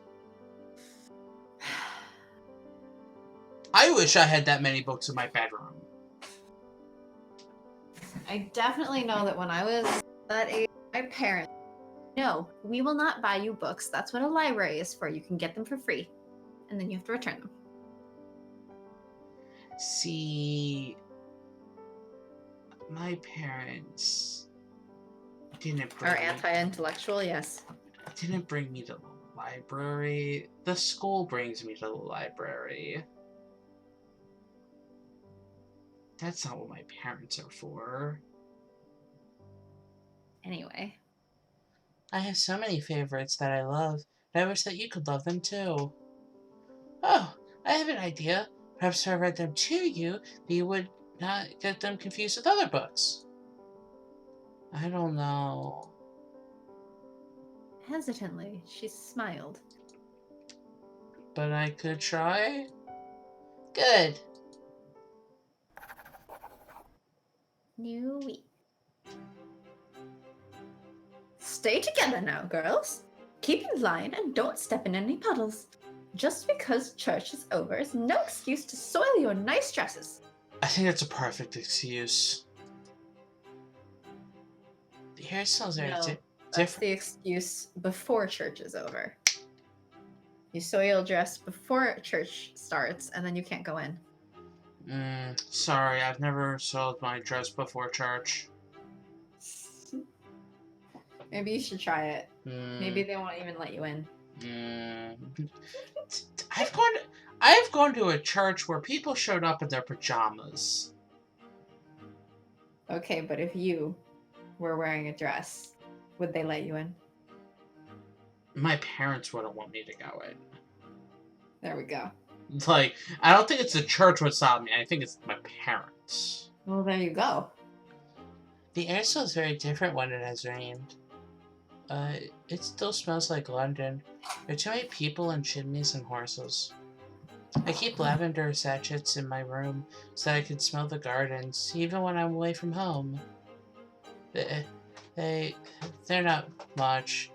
I wish I had that many books in my bedroom. I definitely know that when I was that age, my parents, no, we will not buy you books. That's what a library is for. You can get them for free, and then you have to return them. See, my parents didn't bring Or anti-intellectual, yes. didn't bring me to the library. The school brings me to the library. That's not what my parents are for. Anyway. I have so many favorites that I love, and I wish that you could love them too. Oh, I have an idea. Perhaps if I read them to you, you would not get them confused with other books. I don't know. Hesitantly, she smiled. but I could try. Good. New week. Stay together now, girls. Keep in line and don't step in any puddles. Just because church is over is no excuse to soil your nice dresses. I think that's a perfect excuse. The hairstyles are No, That's different. the excuse before church is over. You soil dress before church starts, and then you can't go in. Sorry, I've never soiled my dress before church. Maybe you should try it. Maybe Mm, they won't even let you in. I've gone to a church where people showed up in their pajamas. Okay, but if you were wearing a dress, would they let you in? My parents wouldn't want me to go in. There we go. Like, I don't think it's the church would stop me. I think it's my parents. Well, there you go. The air smells very different when it has rained. It still smells like London. There are too many people and chimneys and horses. I keep lavender sachets in my room so that I can smell the gardens, even when I'm away from home. They're not much.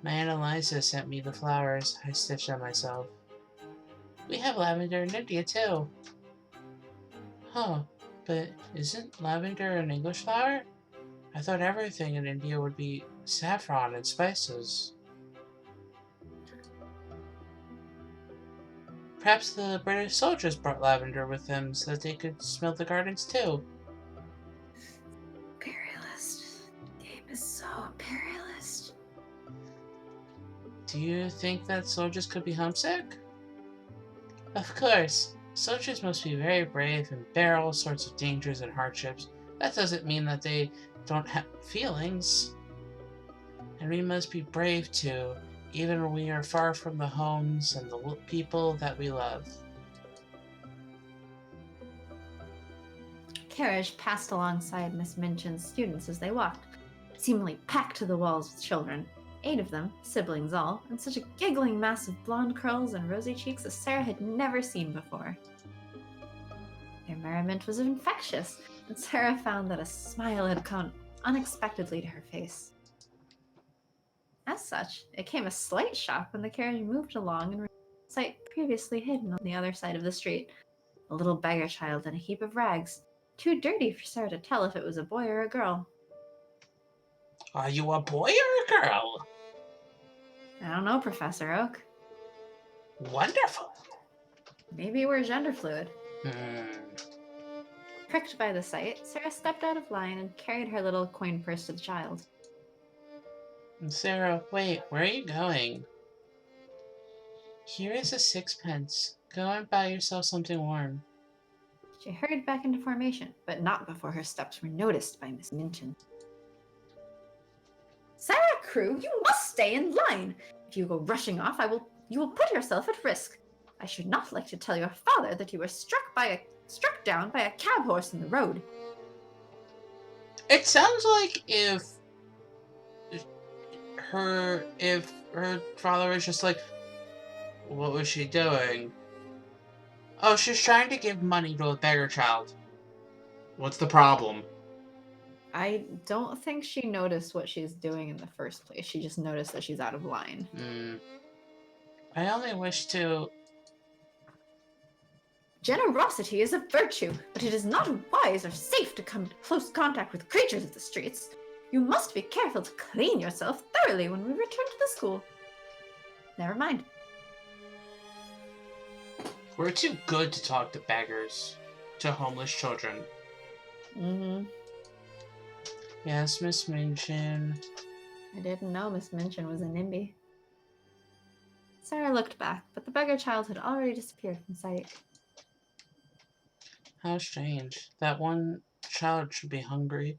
My Aunt Eliza sent me the flowers. I stitched them myself. We have lavender in India, too. Huh, but isn't lavender an English flower? I thought everything in India would be saffron and spices. Perhaps the British soldiers brought lavender with them so that they could smell the gardens too. Imperialist. Game is so imperialist. Do you think that soldiers could be homesick? Of course. Soldiers must be very brave and bear all sorts of dangers and hardships. That doesn't mean that they don't have feelings. And we must be brave too, even when we are far from the homes and the people that we love. Carriage passed alongside Miss Minchin's students as they walked, seemingly packed to the walls with children. 8 of them, siblings all, and such a giggling mass of blonde curls and rosy cheeks as Sarah had never seen before. Their merriment was infectious, and Sarah found that a smile had come unexpectedly to her face. As such, it came a slight shock when the carriage moved along and revealed sight previously hidden on the other side of the street, a little beggar child in a heap of rags, too dirty for Sarah to tell if it was a boy or a girl. Are you a boy or a girl? I don't know, Professor Oak. Wonderful. Maybe we're gender fluid. Hmm. Pricked by the sight, Sarah stepped out of line and carried her little coin purse to the child. Sarah, wait, where are you going? Here is a 6pence. Go and buy yourself something warm. She hurried back into formation, but not before her steps were noticed by Miss Minchin. Sarah Crew, you must stay in line. If you go rushing off, you will put yourself at risk. I should not like to tell your father that you were struck down by a cab horse in the road. It sounds like if her father was just like, what was she doing? Oh, she's trying to give money to a beggar child. What's the problem? I don't think she noticed what she's doing in the first place. She just noticed that she's out of line. I only wish to... Generosity is a virtue, but it is not wise or safe to come into close contact with creatures of the streets. You must be careful to clean yourself thoroughly when we return to the school. Never mind. We're too good to talk to beggars, to homeless children. Mm-hmm. Yes, Miss Minchin. I didn't know Miss Minchin was a NIMBY. Sarah looked back, but the beggar child had already disappeared from sight. How strange. That one child should be hungry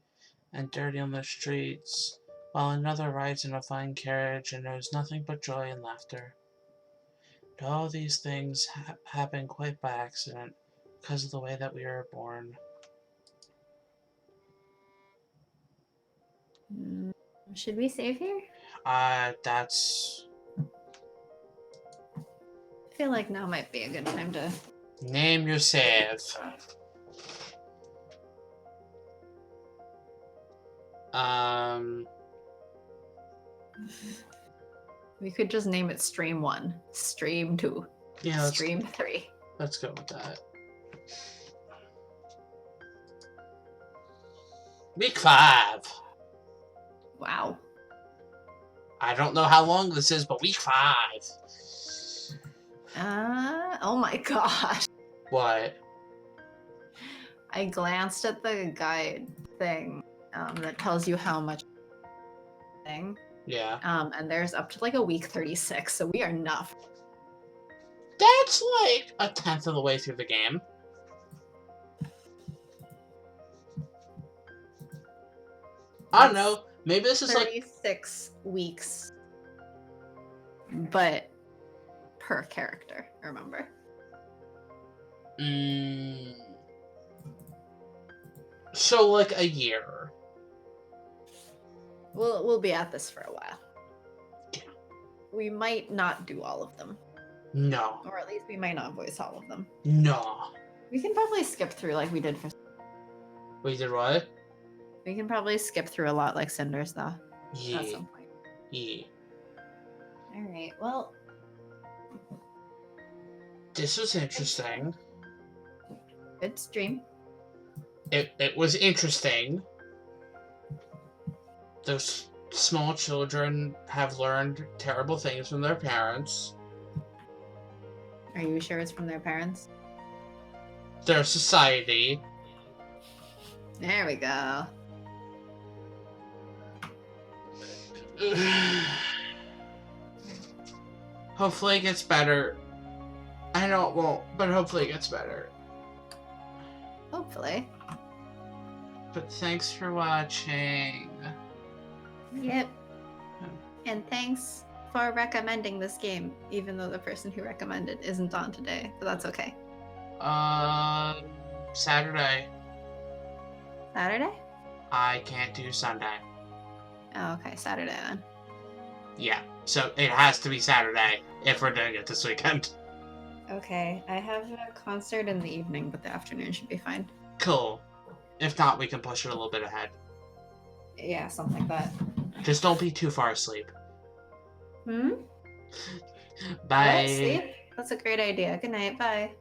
and dirty on the streets, while another rides in a fine carriage and knows nothing but joy and laughter. And all these things happen quite by accident, because of the way that we are born. Should we save here? That's... I feel like now might be a good time to... Name your save. We could just name it Stream 1, Stream 2, Yeah, Stream 3. let's go with that. Week 5. Wow. I don't know how long this is, but week 5. Oh my gosh. What? I glanced at the guide thing that tells you how much thing. Yeah. And there's up to like a week 36, so we are not. That's like a tenth of the way through the game. I don't know. Maybe this is like 36 weeks, but per character, remember? So like a year. We'll be at this for a while. Yeah. We might not do all of them, No. or at least we might not voice all of them. No. We can probably skip through like we did for. We did what? We can probably skip through a lot like Cinders, though. Yeah. At some point. Yeah. All right. Well, This was interesting. good stream. It was interesting. Those small children have learned terrible things from their parents. Are you sure it's from their parents? Their society. There we go. Hopefully it gets better. I know it won't, but hopefully it gets better. Hopefully. But thanks for watching. Yep. And thanks for recommending this game, even though the person who recommended isn't on today, but that's okay. Saturday. Saturday? I can't do Sunday. Oh, okay, Saturday then. Yeah, so it has to be Saturday if we're doing it this weekend. Okay, I have a concert in the evening, but the afternoon should be fine. Cool. If not, we can push it a little bit ahead. Yeah, something like that. Just don't be too far asleep. Hmm? Bye. What? Sleep? That's a great idea. Good night. Bye.